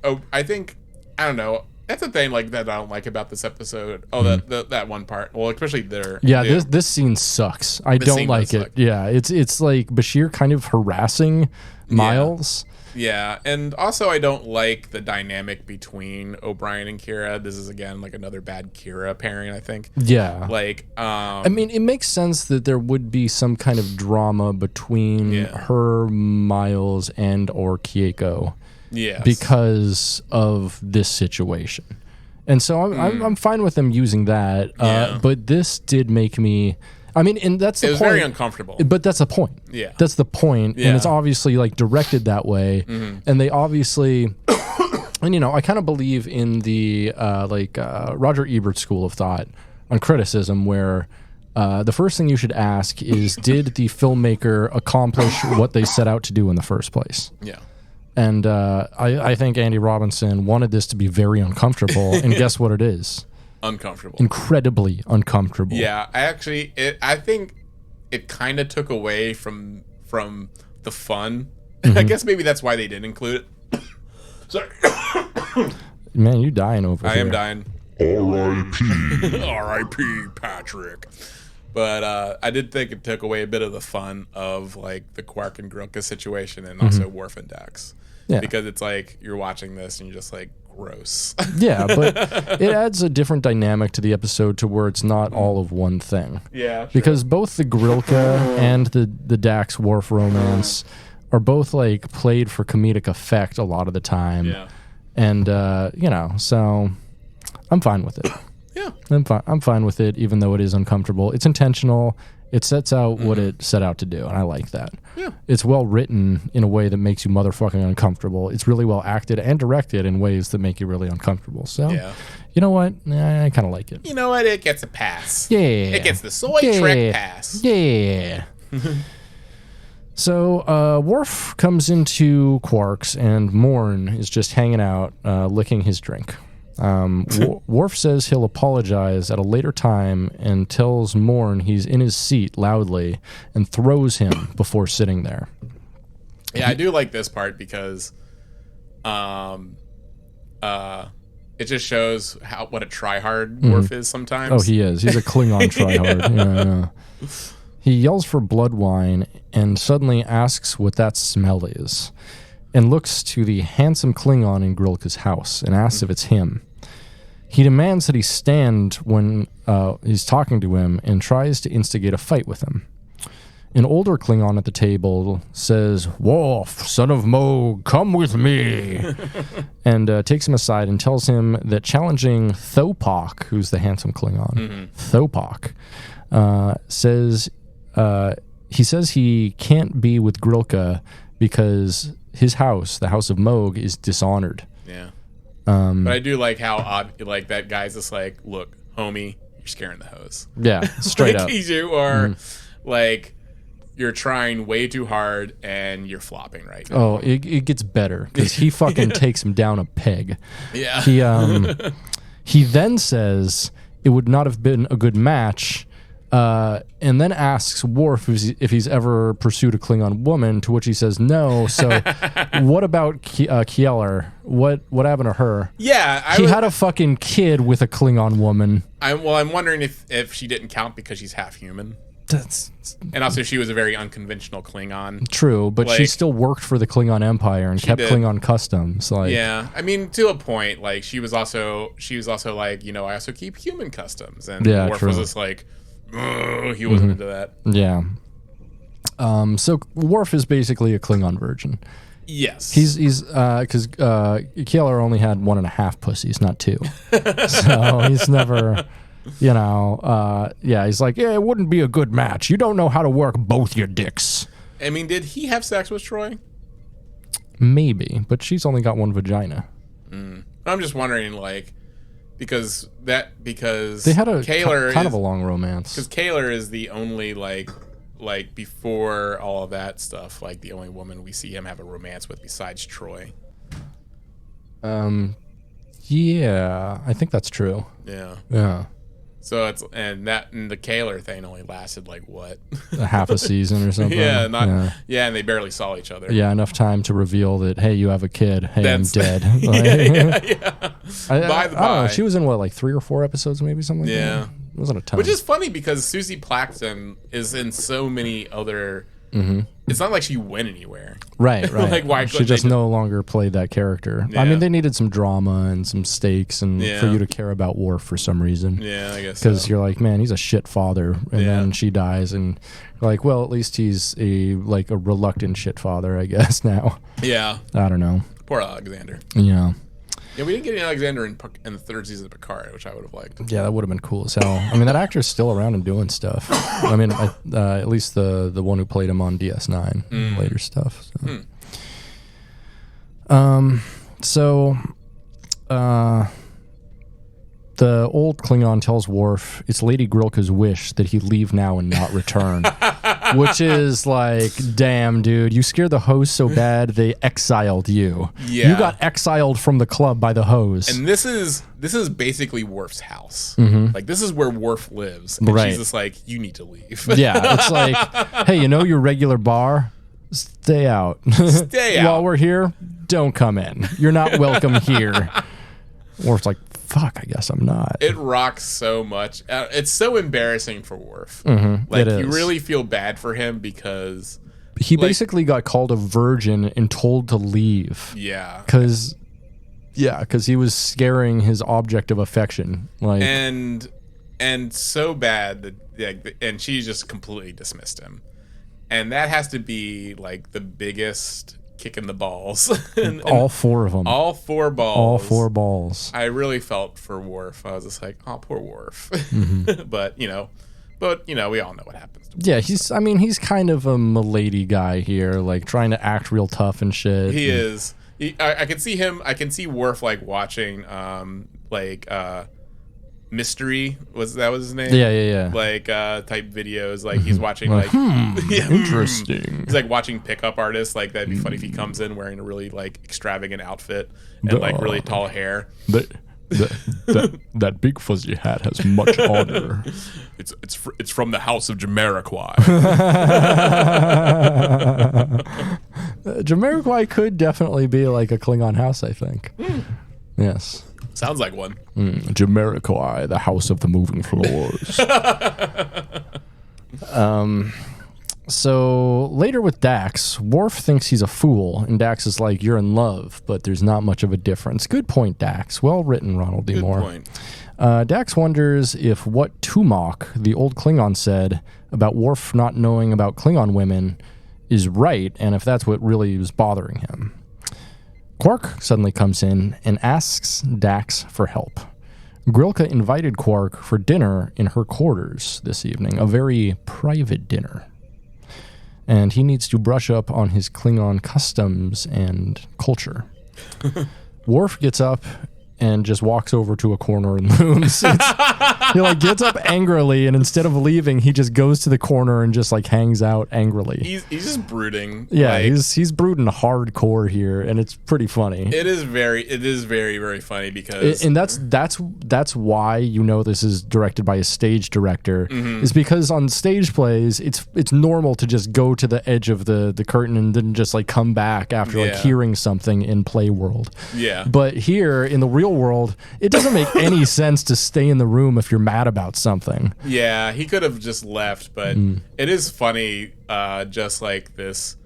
I don't know. That's the thing, like that I don't like about this episode. Oh, that one part. Well, especially there. Yeah, this scene sucks. I don't like it. Yeah, it's like Bashir kind of harassing Miles. Yeah, and also I don't like the dynamic between O'Brien and Kira. This is again like another bad Kira pairing, I think. Yeah. Like, I mean, it makes sense that there would be some kind of drama between her, Miles, and or Kieko. Yes. Because of this situation. And so I'm fine with them using that. But this did make me... I mean, and that's the point. It was very uncomfortable. But that's the point. Yeah. That's the point. Yeah. And it's obviously like directed that way. And they obviously... and, you know, I kind of believe in the Roger Ebert school of thought on criticism where... the first thing you should ask is, did the filmmaker accomplish what they set out to do in the first place? Yeah. And I think Andy Robinson wanted this to be very uncomfortable, and guess what it is? Uncomfortable. Incredibly uncomfortable. Yeah, I think it kind of took away from the fun. I guess maybe that's why they didn't include it. Sorry. Man, you dying over here. I am dying. R.I.P. R.I.P. Patrick. But I did think it took away a bit of the fun of like the Quark and Grilka situation, and also Worf and Dax. Yeah. Because it's like you're watching this and you're just like, gross. Yeah, but it adds a different dynamic to the episode to where it's not all of one thing. Yeah. True. Because both the Grilka and the Dax Worf romance are both like played for comedic effect a lot of the time. Yeah. And you know, so I'm fine with it. Yeah. I'm fine with it, even though it is uncomfortable. It's intentional. It sets out what it set out to do, and I like that. Yeah. It's well written in a way that makes you motherfucking uncomfortable. It's really well acted and directed in ways that make you really uncomfortable. So, you know what? I kind of like it. You know what? It gets a pass. Yeah. It gets the soy Trek pass. Yeah. So, Worf comes into Quark's, and Morn is just hanging out, licking his drink. Worf says he'll apologize at a later time and tells Morn he's in his seat loudly and throws him before sitting there. Yeah, I do like this part because it just shows what a tryhard Worf is sometimes. Oh, he is. He's a Klingon tryhard. Yeah. He yells for blood wine and suddenly asks what that smell is, and looks to the handsome Klingon in Grilka's house and asks if it's him. He demands that he stand when he's talking to him and tries to instigate a fight with him. An older Klingon at the table says, "Worf, son of Moog, come with me," and takes him aside and tells him that challenging Thopak, who's the handsome Klingon, Thopak, says he can't be with Grilka because his house, the House of Moog, is dishonored. Yeah. But I do like how like that guy's just like, look, homie, you're scaring the hose. Yeah, straight like, up. You are like, you're trying way too hard and you're flopping right now. Oh, it gets better because he fucking takes him down a peg. Yeah. He then says it would not have been a good match. And then asks Worf if he's ever pursued a Klingon woman, to which he says no. So, what about Kieler? What happened to her? Yeah, he had a fucking kid with a Klingon woman. I'm wondering if she didn't count because she's half human. And also she was a very unconventional Klingon. True, but she still worked for the Klingon Empire and kept Klingon customs. Like, yeah, I mean, to a point. Like she was also like, you know, I also keep human customs, and Worf was just like, he wasn't into that. Yeah. So Worf is basically a Klingon virgin. Yes. He's because Kieler only had 1.5 pussies, not 2. So he's never, you know, he's like, yeah, it wouldn't be a good match. You don't know how to work both your dicks. I mean, did he have sex with Troy? Maybe, but she's only got 1 vagina. I'm just wondering, like, because they had a kind of a long romance. Because Kaler is the only like before all of that stuff, like the only woman we see him have a romance with besides Troy. Yeah, I think that's true. Yeah. Yeah. So and the Kaler thing only lasted like what? A half a season or something. Yeah, and they barely saw each other. Yeah, enough time to reveal that, hey, you have a kid. Hey, I'm dead. yeah. I don't know. She was in what, like 3 or 4 episodes, maybe something like that? It wasn't a ton. Which is funny because Susie Plaxton is in so many other. It's not like she went anywhere. Right. Like, why she just no longer played that character. Yeah. I mean, they needed some drama and some stakes and for you to care about Worf for some reason. Yeah, I guess because you're like, man, he's a shit father, and then she dies, and you're like, well, at least he's a reluctant shit father, I guess now. Yeah, I don't know. Poor Alexander. Yeah. Yeah, we didn't get any Alexander in the 3rd season of Picard, which I would have liked. Yeah, that would have been cool as hell. I mean, that actor's still around and doing stuff. I mean, at least the one who played him on DS9 later stuff. So. The old Klingon tells Worf it's Lady Grilka's wish that he leave now and not return. Which is like, damn, dude, you scared the host so bad they exiled you. Yeah. You got exiled from the club by the host. And this is basically Worf's house. Like, this is where Worf lives. And she's just like, you need to leave. Yeah, it's like, hey, you know your regular bar? Stay out. Stay out. While we're here, don't come in. You're not welcome here. Worf's like, fuck, I guess I'm not. It rocks so much. It's so embarrassing for Worf. Like, you really feel bad for him because he basically got called a virgin and told to leave. Yeah. Because he was scaring his object of affection. Like, and so bad that and she just completely dismissed him. And that has to be like the biggest kick in the balls. and all 4 of them. All 4 balls. All 4 balls. I really felt for Worf. I was just like, oh, poor Worf. But we all know what happens to Worf. Yeah, he's kind of a milady guy here, like trying to act real tough and shit. He is. I can see him. I can see Worf like watching Mystery was his name? Yeah. Like type videos, like he's watching Interesting. He's like watching pickup artists. Like that'd be funny if he comes in wearing a really like extravagant outfit and like really tall hair. That big fuzzy hat has much honor. It's from the house of Jamiroquai. Jamiroquai could definitely be like a Klingon house, I think. Yes. Sounds like one. Jamiroquai, the house of the moving floors. So later with Dax, Worf thinks he's a fool, and Dax is like, you're in love, but there's not much of a difference. Good point, Dax. Well written, Ronald D. Moore. Good point. Dax wonders if what Tumok, the old Klingon, said about Worf not knowing about Klingon women is right, and if that's what really was bothering him. Quark suddenly comes in and asks Dax for help. Grilka invited Quark for dinner in her quarters this evening, a very private dinner. And he needs to brush up on his Klingon customs and culture. Worf gets up and just walks over to a corner and looms. He like gets up angrily, and instead of leaving, he just goes to the corner and just like hangs out angrily. He's just brooding. Yeah, like, he's brooding hardcore here, and it's pretty funny. It is very, very funny because, and that's why you know this is directed by a stage director, is because on stage plays it's normal to just go to the edge of the curtain and then just like come back after like hearing something in play world. Yeah, but here in the real world, it doesn't make any sense to stay in the room if you're mad about something. Yeah, he could have just left, but it is funny, just like this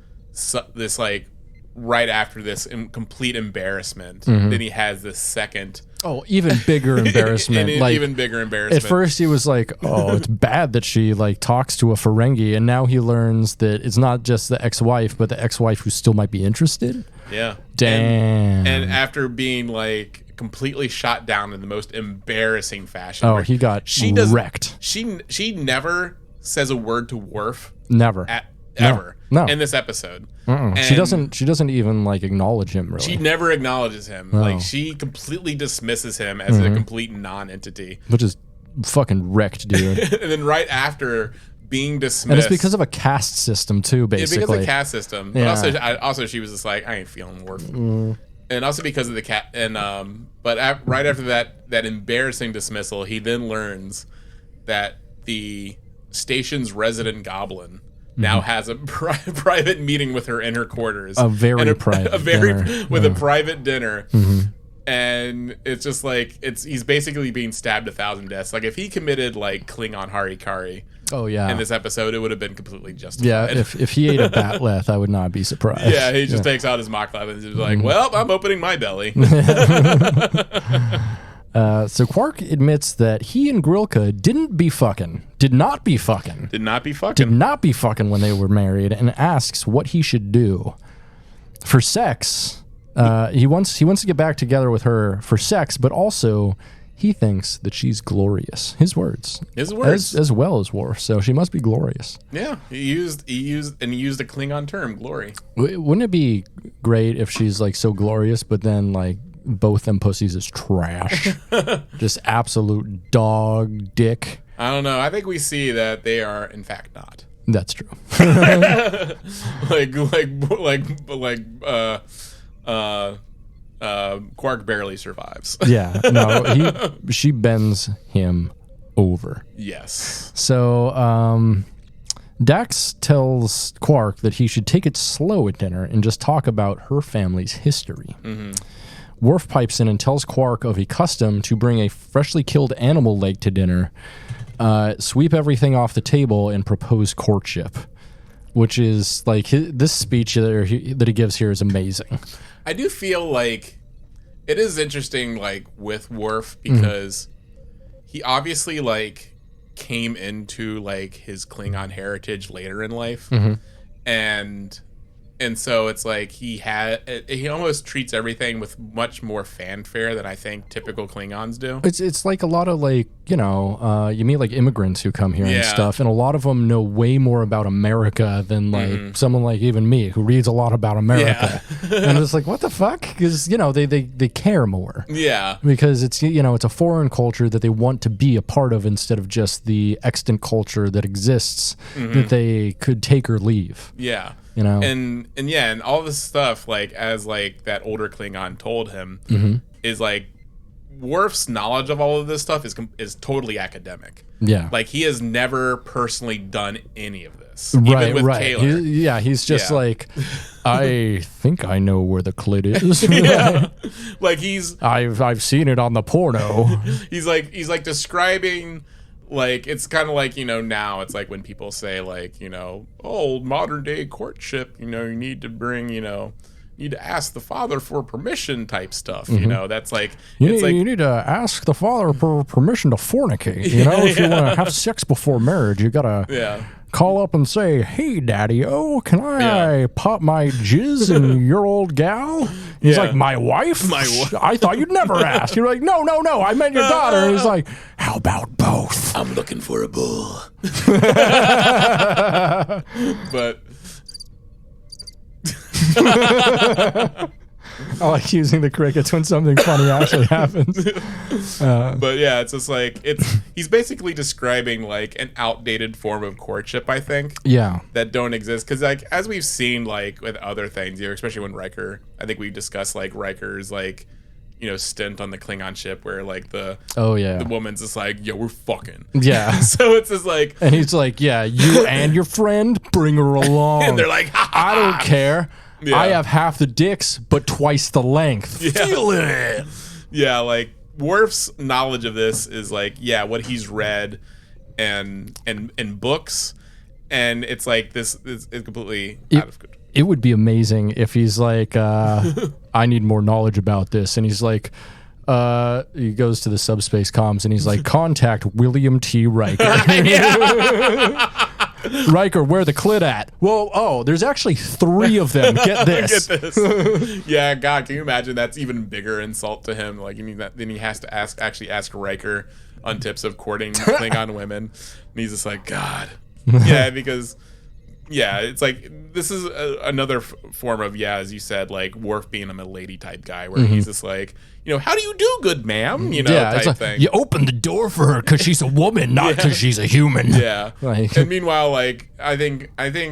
like right after this complete embarrassment, then he has this second. Oh, even bigger embarrassment. Even bigger embarrassment. At first he was like, oh, it's bad that she like talks to a Ferengi, and now he learns that it's not just the ex-wife, but the ex-wife who still might be interested. Yeah. Damn. And after being like completely shot down in the most embarrassing fashion. Oh, he got wrecked. She never says a word to Worf. Never. Ever. No. In this episode. She doesn't even like acknowledge him really. She never acknowledges him. No. Like she completely dismisses him as a complete non-entity. Which is fucking wrecked, dude. And then right after being dismissed. And it's because of a caste system too, basically. Because of the caste system. But also she was just like, I ain't feeling Worf. And also because of the cat, and right after that embarrassing dismissal, he then learns that the station's resident goblin now has a private meeting with her in her quarters. A very private dinner. With a private dinner. And it's just like he's basically being stabbed 1,000 deaths. Like if he committed like Klingon harikari in this episode, it would have been completely justified. Yeah, if he ate a batleth, I would not be surprised. Yeah, he just takes out his mocklap and is like, well, I'm opening my belly. So Quark admits that he and Grilka did not be fucking when they were married, and asks what he should do for sex. He wants to get back together with her for sex, but also he thinks that she's glorious. His words. As well as Worf. So she must be glorious. Yeah, he used a Klingon term, glory. Wouldn't it be great if she's like so glorious, but then like both them pussies is trash, just absolute dog dick? I don't know. I think we see that they are in fact not. That's true. Quark barely survives. Yeah, no, she bends him over. Yes. So Dax tells Quark that he should take it slow at dinner and just talk about her family's history. Worf pipes in and tells Quark of a custom to bring a freshly killed animal leg to dinner, sweep everything off the table, and propose courtship, which is like this speech that he gives here is amazing. I do feel like it is interesting, like with Worf, because he obviously like came into like his Klingon heritage later in life, and so it's like he almost treats everything with much more fanfare than I think typical Klingons do. It's like a lot of like, you meet like immigrants who come here and stuff, and a lot of them know way more about America than like someone like even me who reads a lot about America. And it's like, what the fuck? Because they care more. Yeah. Because it's it's a foreign culture that they want to be a part of instead of just the extant culture that exists that they could take or leave. Yeah. And all this stuff, like as like that older Klingon told him, is like Worf's knowledge of all of this stuff is totally academic. Yeah, like he has never personally done any of this. Even with Kaler. He's just like, I think I know where the clit is. Like I've seen it on the porno. he's like describing. Like, it's kind of like, now it's like when people say, like, modern day courtship, you need to bring, need to ask the father for permission type stuff, that's like... You need to ask the father for permission to fornicate, if you want to have sex before marriage, you gotta... Call up and say, hey, daddy-o, can I pop my jizz in your old gal? He's like, my wife? I thought you'd never ask. You're like, no, I meant your daughter. And he's like, how about both? I'm looking for a bull. But... I like using the crickets when something funny actually happens. But yeah, it's just like he's basically describing like an outdated form of courtship, I think. Yeah. That don't exist. Because like as we've seen like with other things here, especially when Riker, I think we discussed like Riker's like, stint on the Klingon ship where like the woman's just like, yo, we're fucking. Yeah. So it's just like, and he's like, yeah, you and your friend, bring her along. And they're like, I don't care. Yeah. I have half the dicks, but twice the length. Yeah. Feel it. Yeah, like Worf's knowledge of this is like, what he's read and books, and it's like this is completely out of control. It would be amazing if he's like, I need more knowledge about this, and he's like, he goes to the subspace comms and he's like, contact William T. Riker. Riker, where the clit at? Well, there's actually 3 of them. Get this. Get this. Yeah, God, can you imagine? That's even bigger insult to him. Like, then he has to ask Riker on tips of courting Klingon women, and he's just like, God, because. Yeah, it's like this is another form of as you said, like Worf being a milady type guy, where he's just like, how do you do, good ma'am? Type like, thing. You open the door for her because she's a woman, not because she's a human. Yeah, and meanwhile, like I think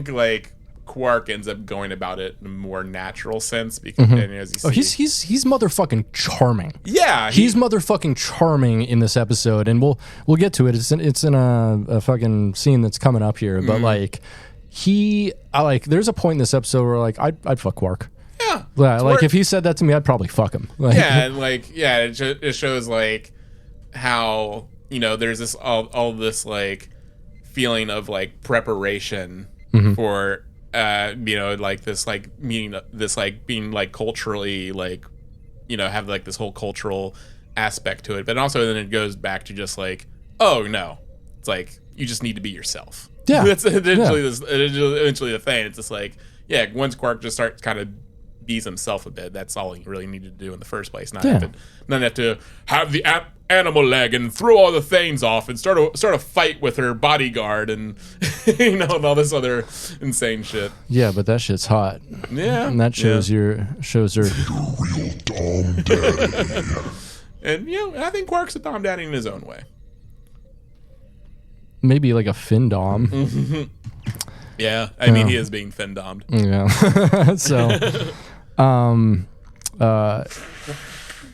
like Quark ends up going about it in a more natural sense because and as you see, he's motherfucking charming. Yeah, he's motherfucking charming in this episode, and we'll get to it. It's in a fucking scene that's coming up here, but like there's a point in this episode where like I'd fuck Quark. Yeah, like if he said that to me, I'd probably fuck him. Like, and it shows like how there's this all this like feeling of like preparation for like this like meaning this like being like culturally like have like this whole cultural aspect to it, but also then it goes back to just like, oh no, it's like you just need to be yourself. Yeah, that's eventually the thing. It's just like, yeah, once Quark just starts kind of bees himself a bit, that's all he really needed to do in the first place. Not have to have the animal leg and throw all the things off and start a fight with her bodyguard and and all this other insane shit. Yeah, but that shit's hot. Yeah, and that shows her real Dom Daddy. And I think Quark's a Dom Daddy in his own way. Maybe like a fin dom. Yeah, I mean he is being fin dommed. Yeah.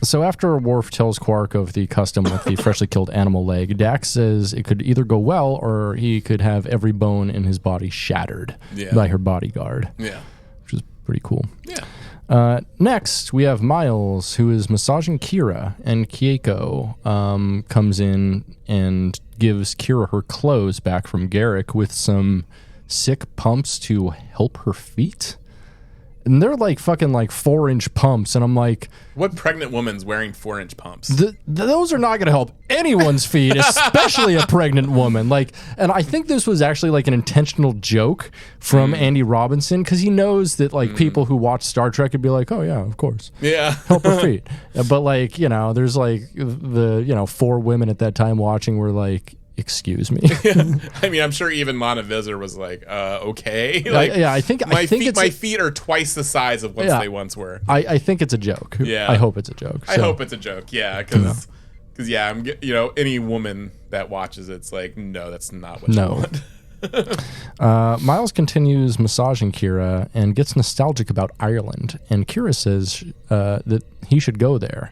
So after Worf tells Quark of the custom with the freshly killed animal leg, Dax says it could either go well or he could have every bone in his body shattered by her bodyguard. Yeah, which is pretty cool. Yeah. Next, we have Miles, who is massaging Kira, and Keiko comes in and gives Kira her clothes back from Garrick with some sick pumps to help her feet. And they're like fucking like 4-inch pumps, and I'm like, what pregnant woman's wearing 4-inch pumps? Those are not going to help anyone's feet, especially a pregnant woman. Like, and I think this was actually like an intentional joke from Andy Robinson, because he knows that like people who watch Star Trek would be like, oh yeah, of course, help her feet. But like there's like the 4 women at that time watching were like, excuse me. I mean, I'm sure even Lana Vizor was like, okay. Like, I think my feet are twice the size of what they once were. I think it's a joke. Yeah. I hope it's a joke. I hope it's a joke. Yeah. Because I'm any woman that watches it's like, no, that's not what you want. Miles continues massaging Kira and gets nostalgic about Ireland. And Kira says that he should go there.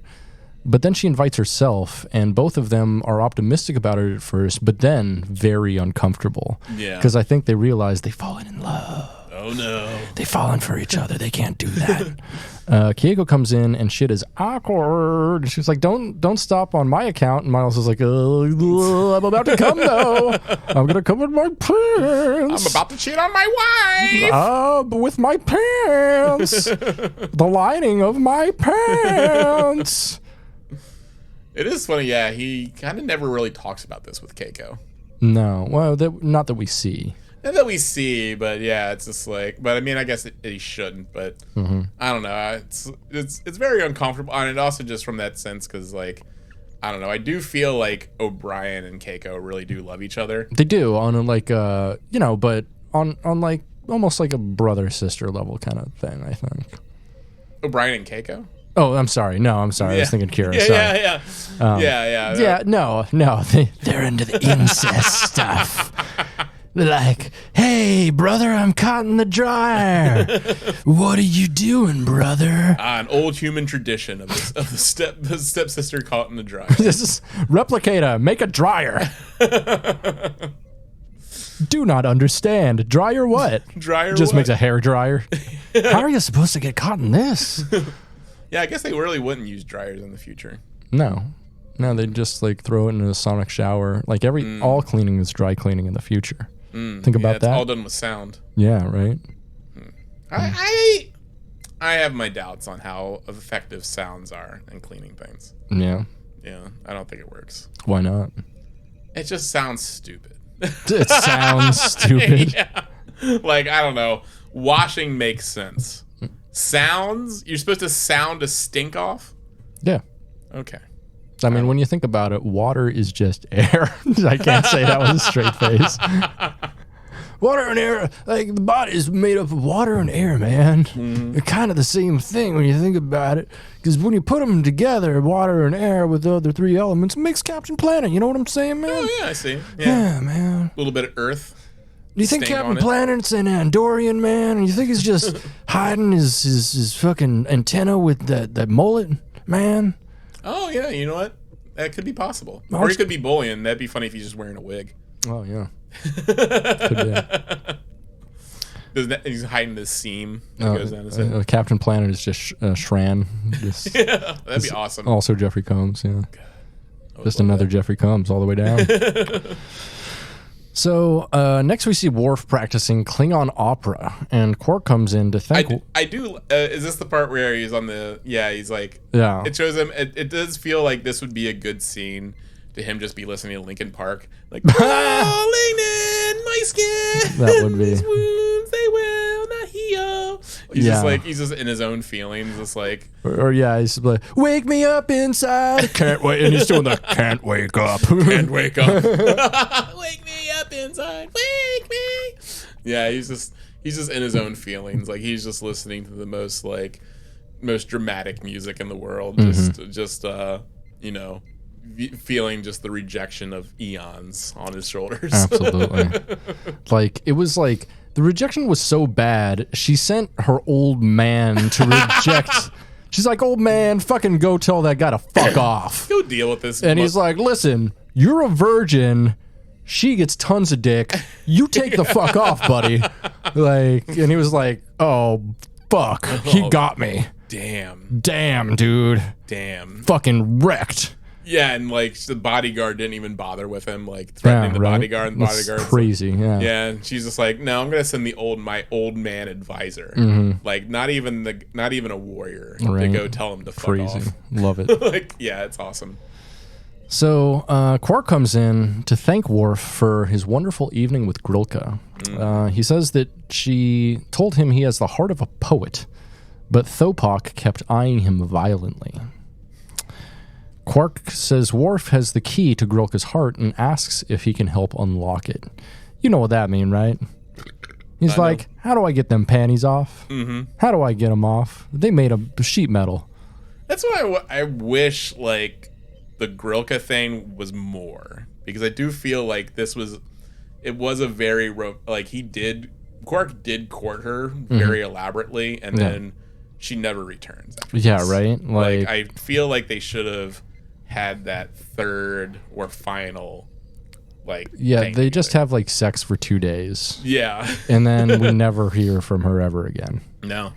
But then she invites herself, and both of them are optimistic about it at first, but then very uncomfortable. Yeah. Because I think they realize they've fallen in love. Oh, no. They've fallen for each other. They can't do that. Keiko comes in, and shit is awkward. She's like, don't stop on my account. And Miles is like, I'm about to come, though. I'm going to come with my pants. I'm about to cheat on my wife. But with my pants. The lining of my pants. It is funny, yeah. He kind of never really talks about this with Keiko. No, well, not that we see. Not that we see, but yeah, it's just like. But I mean, I guess he shouldn't. But I don't know. It's very uncomfortable, and it also just from that sense because like I don't know. I do feel like O'Brien and Keiko really do love each other. They do on like but on like almost like a brother sister level kind of thing. I think. O'Brien and Keiko. Oh, I'm sorry. No, I'm sorry. I was thinking Kira. Yeah. No. They're into the incest stuff. They're like, hey, brother, I'm caught in the dryer. What are you doing, brother? An old human tradition of the stepsister caught in the dryer. This is replicator. Make a dryer. Do not understand. Dryer what? Dryer just what? Makes a hair dryer. How are you supposed to get caught in this? Yeah, I guess they really wouldn't use dryers in the future. No, they'd just like throw it into a sonic shower. Like all cleaning is dry cleaning in the future. Think about that. It's all done with sound. Yeah, right. I have my doubts on how effective sounds are in cleaning things. Yeah. Yeah, I don't think it works. Why not? It just sounds stupid. It sounds stupid. Yeah. Like, I don't know. Washing makes sense. Sounds? You're supposed to sound a stink off? Yeah. Okay. I mean, when you think about it, water is just air. I can't say that with a straight face. Water and air, like the body is made up of water and air, man. They're kind of the same thing when you think about it. Because when you put them together, water and air with the other 3 elements, it makes Captain Planet. You know what I'm saying, man? Oh, yeah, I see. Yeah, man. A little bit of earth. Do you think stink Captain on it. Planet's an Andorian man? You think he's just hiding his fucking antenna with that mullet, man? Oh yeah, you know what? That could be possible. Well, Or he could be bullying. That'd be funny if he's just wearing a wig. Oh yeah. Could be. He's hiding this seam that goes down his head. Captain Planet is just Shran. Just, Yeah, that'd be awesome. also Jeffrey Combs, yeah. I would Just love another that. Jeffrey Combs all the way down. So next we see Worf practicing Klingon opera, and Quark comes in to thank. I do. Is this the part where he's on the? Yeah, he's like. Yeah. It shows him. It does feel like this would be a good scene to him just be listening to Linkin Park, like falling in my skin. That would be. These wounds they will not heal. He's Yeah. just like he's just in his own feelings, just like. Or yeah, he's like, wake me up inside. Can't wait. And he's doing the can't wake up. Can't wake up. Wake me up inside. Wake me. Yeah, he's just in his own feelings. Like he's just listening to the most dramatic music in the world. Just you know, feeling just the rejection of eons on his shoulders. Absolutely. Like, it was like, the rejection was so bad, she sent her old man to reject. She's like, old man, fucking go tell that guy to fuck off. Go deal with this. And he's like, listen, you're a virgin. She gets tons of dick. You take the fuck off, buddy. Like, and he was like, oh, fuck. He got me. damn, Damn, dude. damn. Fucking wrecked. Yeah, and like the bodyguard didn't even bother with him, like threatening the right? bodyguard. And the That's bodyguard's crazy, yeah. Yeah, and she's just like, no, I'm gonna send my old man advisor, like not even a warrior to Right. go tell him to fuck Crazy. off. Love it. Like, yeah, it's awesome. So Quark comes in to thank Worf for his wonderful evening with Grilka. He says that she told him he has the heart of a poet, but Thopok kept eyeing him violently. Quark says Worf has the key to Grilka's heart and asks if he can help unlock it. You know what that means, right? He's like, how do I get them panties off? How do I get them off? They made of sheet metal. That's why I wish like the Grilka thing was more, because I do feel like it was a very Quark did court her very elaborately, and then she never returns. Yeah, right? Like I feel like they should have had that third or final yeah, thing they just together. have like sex for 2 days. Yeah. And then we never hear from her ever again. No.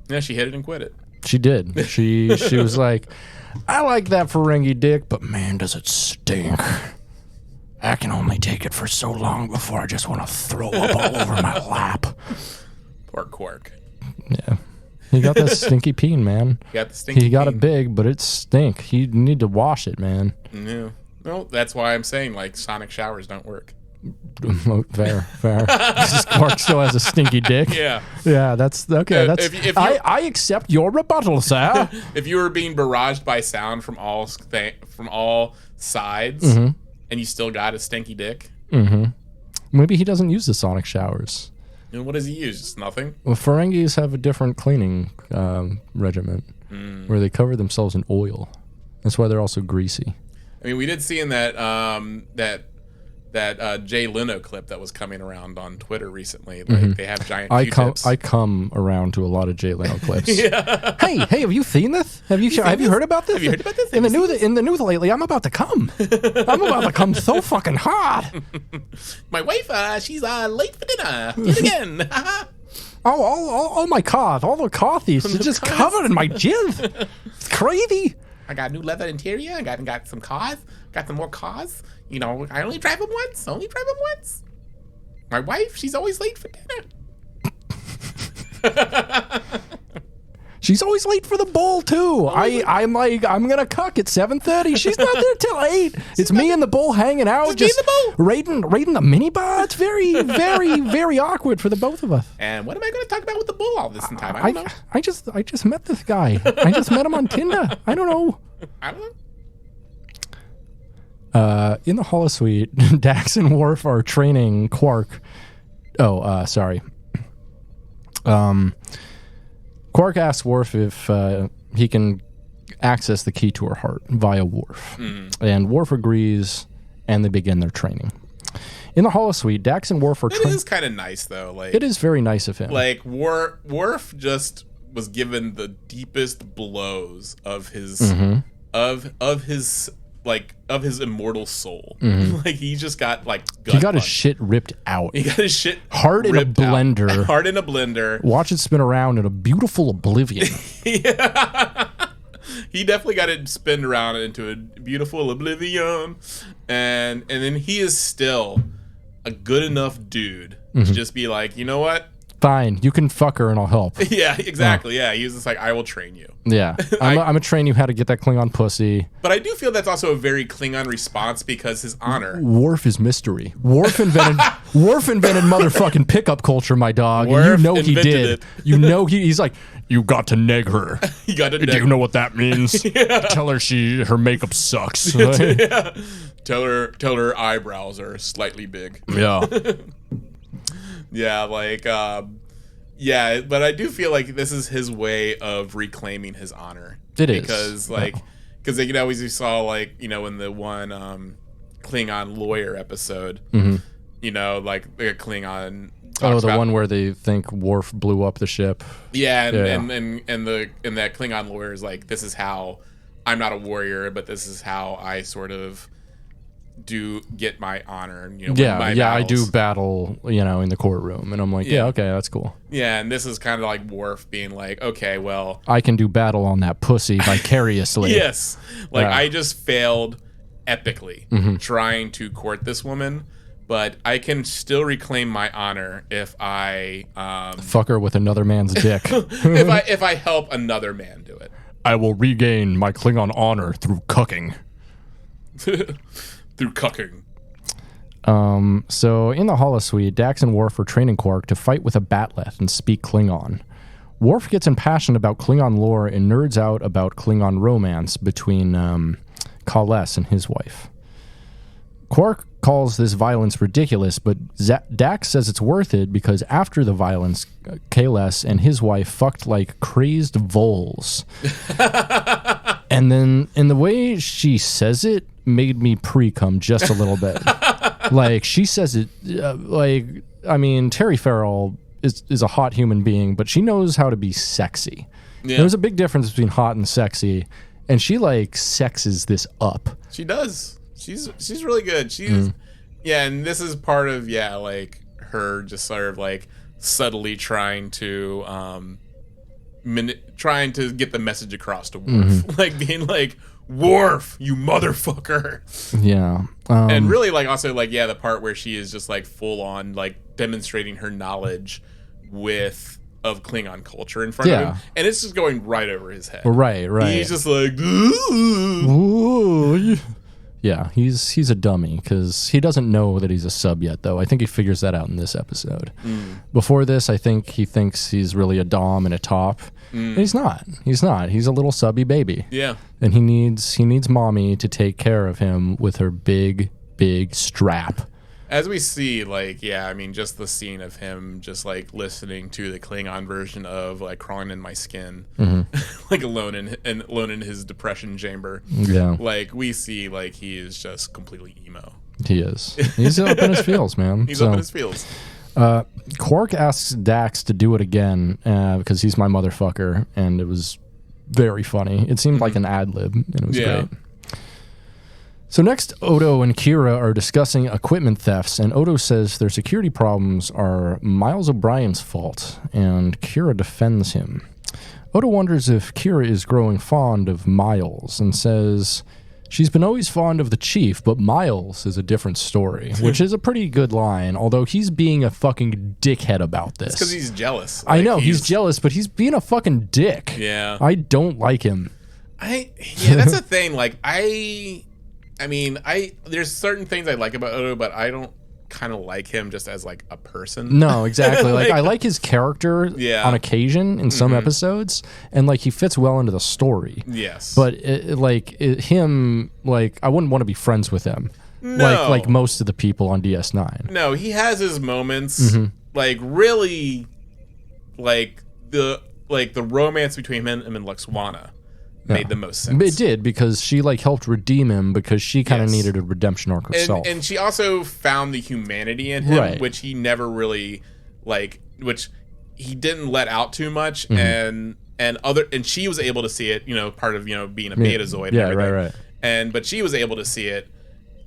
Yeah, she hit it and quit it. She did. She was like, I like that Ferengi dick, but man, does it stink. I can only take it for so long before I just want to throw up all over my lap. Poor Quark. Yeah. He got that stinky peen, man. Got the stinky He got peen. it big, but it stink. He need to wash it, man. Yeah. Well, that's why I'm saying like sonic showers don't work. Fair. Quark still has a stinky dick. Yeah. Yeah, that's okay. That's if you- I accept your rebuttal, sir. If you were being barraged by sound from all sides and you still got a stinky dick, Maybe he doesn't use the sonic showers. then what does he use? Just nothing? Well, Ferengis have a different cleaning regimen where they cover themselves in oil. That's why they're also greasy. I mean, we did see in that Jay Leno clip that was coming around on Twitter recently. Like they have giant Q-tips. I come around to a lot of Jay Leno clips. Hey, have you seen this? Have you heard about this? Have you heard about this? In the news lately, I'm about to come. I'm about to come so fucking hard. My wife, she's late for dinner. Yet again. All my cars, all the car thieves are just covered in my jizz. It's crazy. I got a new leather interior. I got some cars. Got some more cars. You know, I only drive them once. My wife, she's always late for dinner. She's always late for the bowl too. I'm gonna cuck at 7:30. She's not there till 8. It's me and the bull hanging out, Just me and the bull. raiding the minibar. It's very, very, very awkward for the both of us. And what am I going to talk about with the bull all this time? I don't know. I just met this guy. I just met him on Tinder. I don't know. I don't know. In the holosuite, Dax and Worf are training Quark. Sorry. Quark asks Worf if he can access the key to her heart via Worf. And Worf agrees, and they begin their training. In the holosuite, Dax and Worf are It is kind of nice though. Like It is very nice of him. Like Worf just was given the deepest blows of his of his immortal soul. Like he just got like he got his shit ripped out. He got his shit hard in a blender. Out. Hard in a blender. Watch it spin around in a beautiful oblivion. Yeah. He definitely got it spinned around into a beautiful oblivion, and then he is still a good enough dude to just be like, you know what? Fine, you can fuck her and I'll help. Yeah, exactly. Yeah, he was just like, I will train you. Yeah, I'm gonna train you how to get that Klingon pussy. But I do feel that's also a very Klingon response because his honor. Worf is mystery. Worf invented motherfucking pickup culture, my dog. Worf and you know he did. it. You know he's like, you got to neg her. You got to Do you know what that means? Tell her her makeup sucks. Yeah. Tell her eyebrows are slightly big. Yeah. Yeah, like, yeah, but I do feel like this is his way of reclaiming his honor. It is. Because, like, because you know, as you saw, like, you know, in the one Klingon lawyer episode, you know, like, the Klingon talks about, one where they think Worf blew up the ship. Yeah, and that Klingon lawyer is like, this is how, I'm not a warrior, but this is how I sort of do get my honor, you know. I do battle, you know, in the courtroom, and I'm like, yeah, okay, that's cool. Yeah, and this is kind of like Worf being like, okay, well, I can do battle on that pussy vicariously. yes, like I just failed epically trying to court this woman, but I can still reclaim my honor if I fuck her with another man's dick. if I help another man do it. I will regain my Klingon honor through cucking. Through cucking. So in the holosuite, Dax and Worf are training Quark to fight with a bat'leth and speak Klingon. Worf gets impassioned about Klingon lore and nerds out about Klingon romance between Kales and his wife. Quark calls this violence ridiculous, but Dax says it's worth it because after the violence, Kales and his wife fucked like crazed voles. And then, in the way she says it, made me pre-cum just a little bit. Like, she says it, I mean, Terry Farrell is a hot human being, but she knows how to be sexy. Yeah. There's a big difference between hot and sexy, and she, like, sexes this up. She does. She's really good. She's, yeah, and this is part of, like, her just sort of, like, subtly trying to get the message across to Worf. Like, being like, Worf, you motherfucker. Yeah. And really, like, also, like, yeah, the part where she is just, like, full on, like, demonstrating her knowledge of Klingon culture in front of him. And it's just going right over his head. Right. He's just like, ooh. Yeah, he's a dummy because he doesn't know that he's a sub yet, though. I think he figures that out in this episode. Before this, I think he thinks he's really a dom and a top. And he's not. He's a little subby baby. Yeah. And he needs mommy to take care of him with her big strap. As we see, like, yeah, I mean, just the scene of him just, like, listening to the Klingon version of, like, Crawling in My Skin, like, alone in his depression chamber. Yeah. Like, we see, like, he is just completely emo. He is. He's up in his feels, man. He's up in his feels. Quark asks Dax to do it again because he's my motherfucker, and it was very funny. It seemed like an ad-lib, and it was great. So next, Odo and Kira are discussing equipment thefts, and Odo says their security problems are Miles O'Brien's fault, and Kira defends him. Odo wonders if Kira is growing fond of Miles, and says she's been always fond of the Chief, but Miles is a different story, which is a pretty good line, although he's being a fucking dickhead about this. It's because he's jealous. Like, I know, he's jealous, but he's being a fucking dick. Yeah. I don't like him. That's the thing, like, I mean, there's certain things I like about Odo, but I don't kind of like him just as, like, a person. No, exactly. Like, I like his character on occasion in some episodes, and, like, he fits well into the story. Yes. But, him, like, I wouldn't want to be friends with him. No. Like most of the people on DS9. No, he has his moments, like, really, like, the romance between him and Luxwana made the most sense. It did, because she like helped redeem him, because she kind of needed a redemption arc herself. And she also found the humanity in him, Right. which he never really which he didn't let out too much, and she was able to see it, part of being a Betazoid. And everything. Right. But she was able to see it,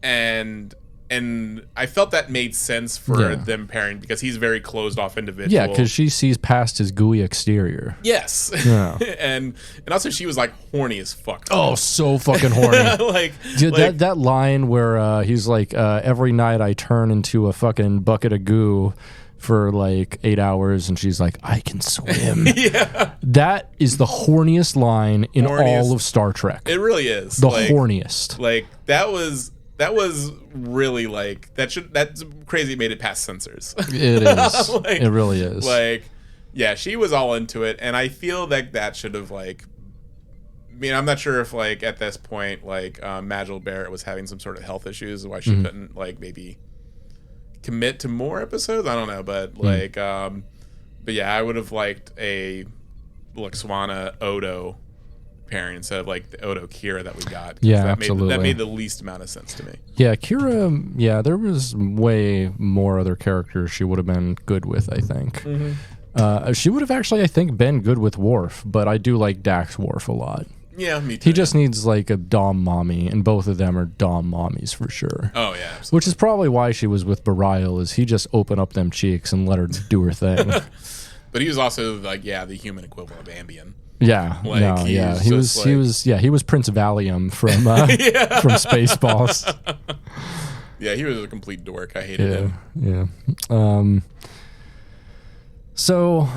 and I felt that made sense for them pairing, because he's a very closed off individual. Yeah, because she sees past his gooey exterior. Yes. Yeah. and also she was like horny as fuck. Oh, so fucking horny. Dude, that line where he's like, every night I turn into a fucking bucket of goo for like 8 hours, and she's like, I can swim. Yeah. That is the horniest line in all of Star Trek. It really is. The horniest. Like, that was really like that's crazy. It made it past censors. It is. It really is. Like, yeah, she was all into it, and I feel like that should have I'm not sure if like at this point Majel Barrett was having some sort of health issues, why she couldn't maybe commit to more episodes. I don't know, but but yeah, I would have liked a Lwaxana Odo pairing instead of the Odo Kira that we got. Yeah, absolutely. That made the least amount of sense to me. Yeah, Kira. Yeah, there was way more other characters she would have been good with, I think. She would have actually, I think, been good with Worf, but I do like Dax Worf a lot. Yeah, me too. He just needs like a Dom mommy, and both of them are Dom mommies for sure. Oh yeah, absolutely. Which is probably why she was with Barial, is he just opened up them cheeks and let her do her thing. But he was also the human equivalent of Ambien. Yeah, he was Prince Valium from from Spaceballs. Yeah, he was a complete dork. I hated him. Yeah. So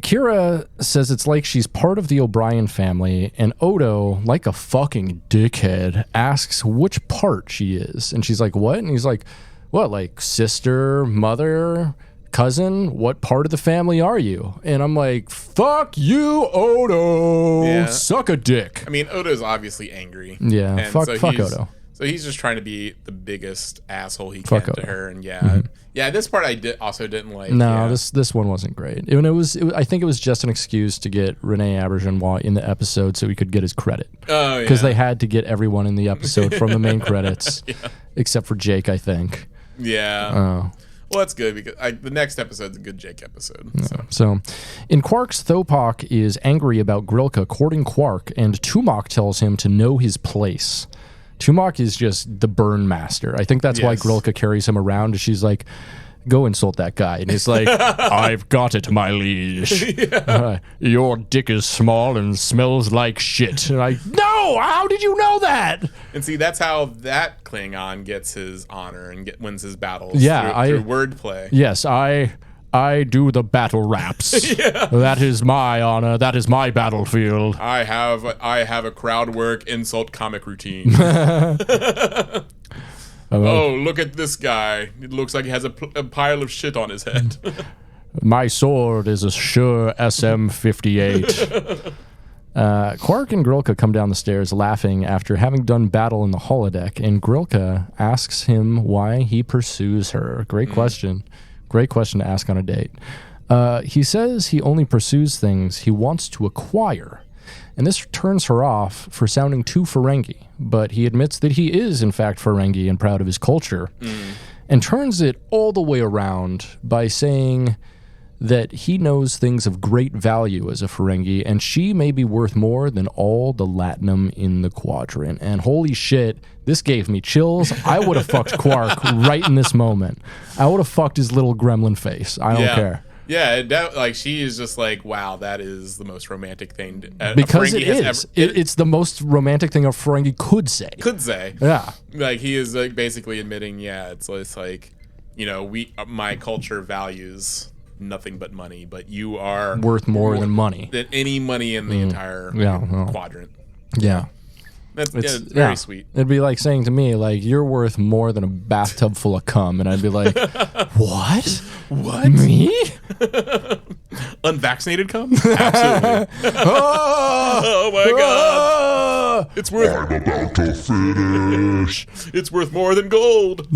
Kira says it's like she's part of the O'Brien family, and Odo, like a fucking dickhead, asks which part she is, and she's like, "What?" And he's like, "What? Like sister, mother, cousin? What part of the family are you?" And I'm like, "Fuck you, Odo. Yeah. Suck a dick." I mean, Odo's obviously angry. Yeah, and fuck Odo. So he's just trying to be the biggest asshole he Fuck can to Odo. her, and yeah, this part I didn't like. No, this one wasn't great. I think it was just an excuse to get Rene Auberjonois in the episode so he could get his credit. Oh yeah, because they had to get everyone in the episode from the main credits, except for Jake, I think. Yeah. Oh. Well, that's good, because the next episode's a good Jake episode. So, in Quark's, Thopok is angry about Grilka courting Quark, and Tumok tells him to know his place. Tumok is just the burn master. I think that's why Grilka carries him around. She's like, "Go insult that guy," and he's like, "I've got it, my liege. Your dick is small and smells like shit." And no, how did you know that? And see, that's how that Klingon gets his honor and wins his battles. Yeah, through wordplay. Yes, I do the battle raps. That is my honor. That is my battlefield. I have a crowd work insult comic routine. Oh, look at this guy. It looks like he has a pile of shit on his head. My sword is a sure SM-58. Quark and Grilka come down the stairs laughing after having done battle in the holodeck, and Grilka asks him why he pursues her. Great question. Great question to ask on a date. He says he only pursues things he wants to acquire, and this turns her off for sounding too Ferengi, but he admits that he is, in fact, Ferengi and proud of his culture, and turns it all the way around by saying that he knows things of great value as a Ferengi, and she may be worth more than all the latinum in the quadrant. And holy shit, this gave me chills. I would have fucked Quark right in this moment. I would have fucked his little gremlin face. I don't care. Yeah, she is just like, wow, that is the most romantic thing. Because it is. It's the most romantic thing a Ferengi could say. Yeah. Like, he is basically admitting, it's like, my culture values nothing but money, but you are worth more than money. Than any money in the entire quadrant. Yeah. It's very sweet. It'd be like saying to me, like, you're worth more than a bathtub full of cum. And I'd be like, what? What? Me? Unvaccinated cum? Absolutely. Oh my God. It's worth... I'm about to finish. It's worth more than gold.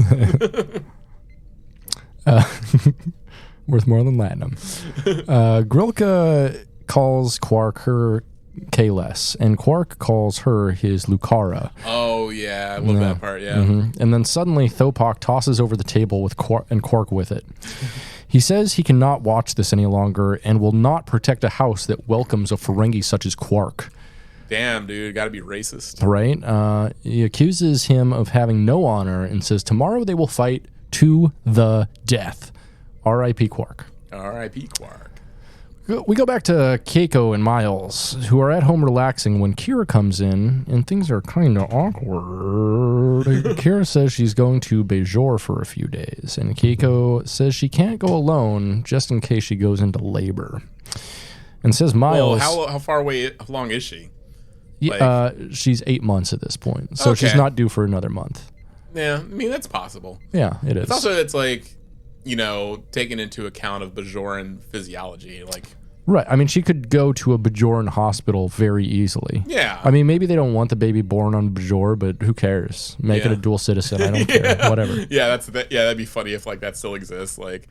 Worth more than latinum. Grilka calls Quark her Kahless, and Quark calls her his Lucara. Oh, yeah. I love that part, yeah. And then suddenly Thopak tosses over the table with Quark with it. He says he cannot watch this any longer and will not protect a house that welcomes a Ferengi such as Quark. Damn, dude. Gotta be racist. Right? He accuses him of having no honor and says tomorrow they will fight to the death. R.I.P. Quark. R.I.P. Quark. We go back to Keiko and Miles, who are at home relaxing when Kira comes in, and things are kind of awkward. Kira says she's going to Bajor for a few days, and Keiko says she can't go alone just in case she goes into labor. And says Miles... Well, how far away, how long is she? She's 8 months at this point, so she's not due for another month. Yeah, I mean, that's possible. Yeah, it is. It's like, taking into account of Bajoran physiology, like... Right. I mean, she could go to a Bajoran hospital very easily. Yeah. I mean, maybe they don't want the baby born on Bajor, but who cares? Make it a dual citizen. I don't care. Whatever. Yeah, that'd be funny if that still exists. Like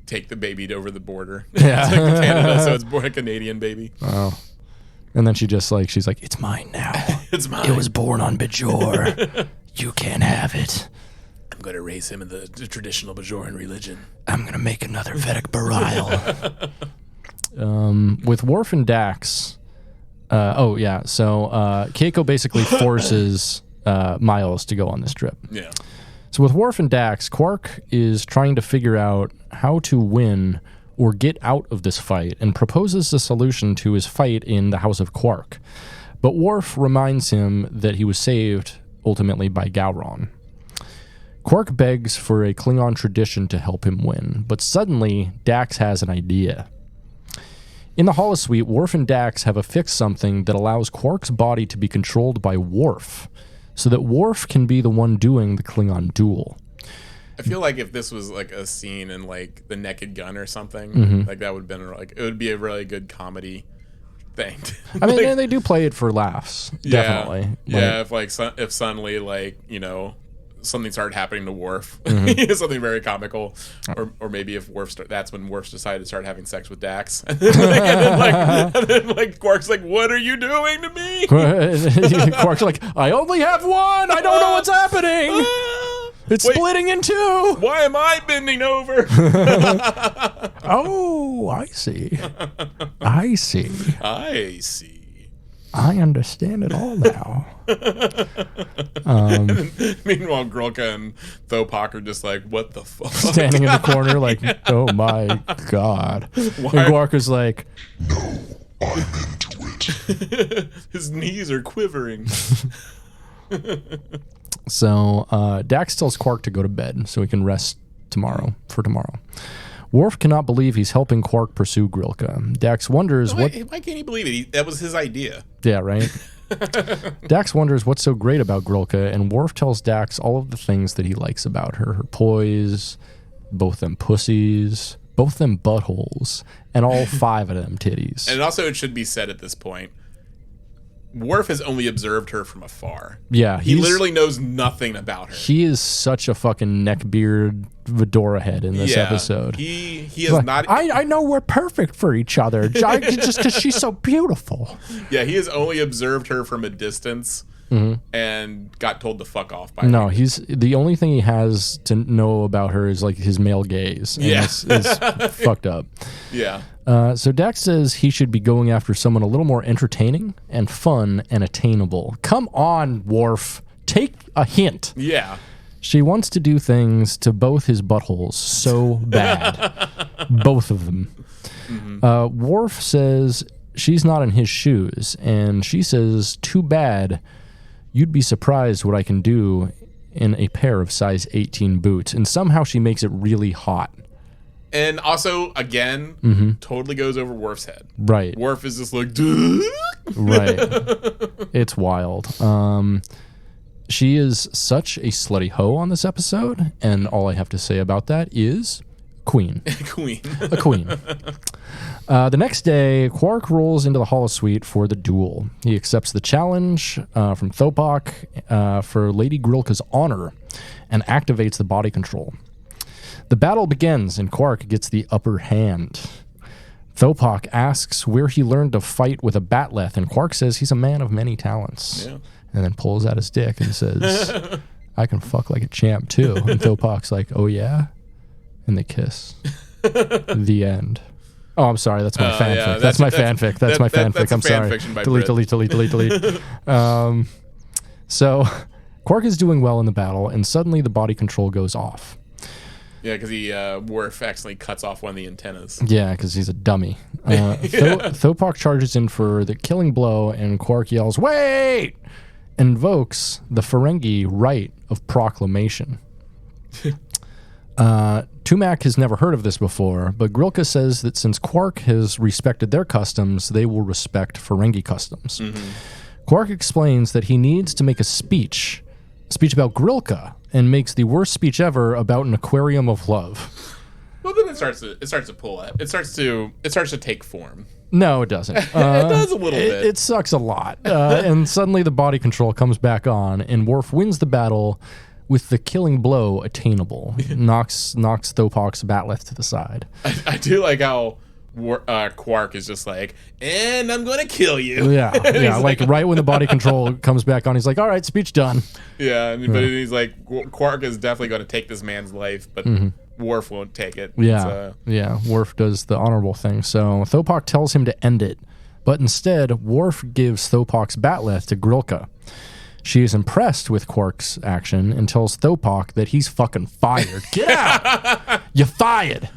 take the baby over the border. Yeah. It's like Canada, so it's born a Canadian baby. Oh. And then she's like, it's mine now. It's mine. It was born on Bajor. You can't have it. I'm going to raise him in the traditional Bajoran religion. I'm going to make another Vedic Barile. With Worf and Dax, so Keiko basically forces Miles to go on this trip. Yeah. So with Worf and Dax, Quark is trying to figure out how to win or get out of this fight and proposes a solution to his fight in the House of Quark. But Worf reminds him that he was saved ultimately by Gowron. Quark begs for a Klingon tradition to help him win, but suddenly Dax has an idea. In the holosuite, Worf and Dax have affixed something that allows Quark's body to be controlled by Worf, so that Worf can be the one doing the Klingon duel. I feel like if this was like a scene in like The Naked Gun or something, like that would have been like it would be a really good comedy thing. I mean, and they do play it for laughs, definitely. Yeah, if suddenly something started happening to Worf, something very comical, or maybe if that's when Worf decided to start having sex with Dax, and then Quark's like, "What are you doing to me?" Quark's like, "I only have one. I don't know what's happening. It's splitting in two. Why am I bending over?" Oh, I see. I understand it all now. Meanwhile, Grilka and Thopak are just like, "What the fuck?" Standing in the corner like, oh my god. And Quark is like, No, I'm into it. His knees are quivering. So Dax tells Quark to go to bed so he can rest for tomorrow. Worf cannot believe he's helping Quark pursue Grilka. Dax wonders why can't he believe it? That was his idea. Yeah, right? Dax wonders what's so great about Grilka, and Worf tells Dax all of the things that he likes about her. Her poise, both them pussies, both them buttholes, and all 5 of them titties. And also it should be said at this point, Worf has only observed her from afar. Yeah. He literally knows nothing about her. He is such a fucking neckbeard Fedora head in this episode. He is not... I know we're perfect for each other, just because she's so beautiful. Yeah, he has only observed her from a distance and got told to fuck off by her. No, he's... The only thing he has to know about her is like his male gaze. And it's fucked up. Yeah. So Dax says he should be going after someone a little more entertaining and fun and attainable. Come on, Worf. Take a hint. Yeah. She wants to do things to both his buttholes so bad. Both of them. Worf says she's not in his shoes, and she says, too bad. You'd be surprised what I can do in a pair of size 18 boots. And somehow she makes it really hot. And also, again, totally goes over Worf's head. Right. Worf is just like, duh. Right. It's wild. She is such a slutty hoe on this episode, and all I have to say about that is queen. Queen. A queen. The next day, Quark rolls into the holosuite for the duel. He accepts the challenge from Thopak for Lady Grilka's honor and activates the body control. The battle begins, and Quark gets the upper hand. Thopak asks where he learned to fight with a batleth, and Quark says he's a man of many talents. Yeah. And then pulls out his dick and says, I can fuck like a champ too. And Thopak's like, oh yeah? And they kiss. The end. Oh, I'm sorry. That's my fanfic. yeah, that's my fanfic. That's my fanfic. that's a I'm fan sorry. fiction by Delete. So Quark is doing well in the battle, and suddenly the body control goes off. Yeah, because Worf accidentally cuts off one of the antennas. Yeah, because he's a dummy. Thopak charges in for the killing blow, and Quark yells, "Wait!" Invokes the Ferengi right of proclamation. Tumak has never heard of this before, but Grilka says that since Quark has respected their customs, they will respect Ferengi customs. Quark explains that he needs to make a speech about Grilka, and makes the worst speech ever about an aquarium of love. Well, then it starts to pull out. It starts to take form. No, it doesn't. It does a little bit. It sucks a lot. And suddenly the body control comes back on, and Worf wins the battle with the killing blow attainable. knocks Thopak's batleth to the side. I do like how Quark is just like, and I'm gonna kill you. Yeah, yeah. like right when the body control comes back on, he's like, all right, speech done. Yeah, but he's like, Quark is definitely going to take this man's life, but Worf won't take it. Yeah, yeah. Worf does the honorable thing. So Thopak tells him to end it, but instead, Worf gives Thopak's batleth to Grilka. She is impressed with Quark's action and tells Thopak that he's fucking fired. Get out! You're fired.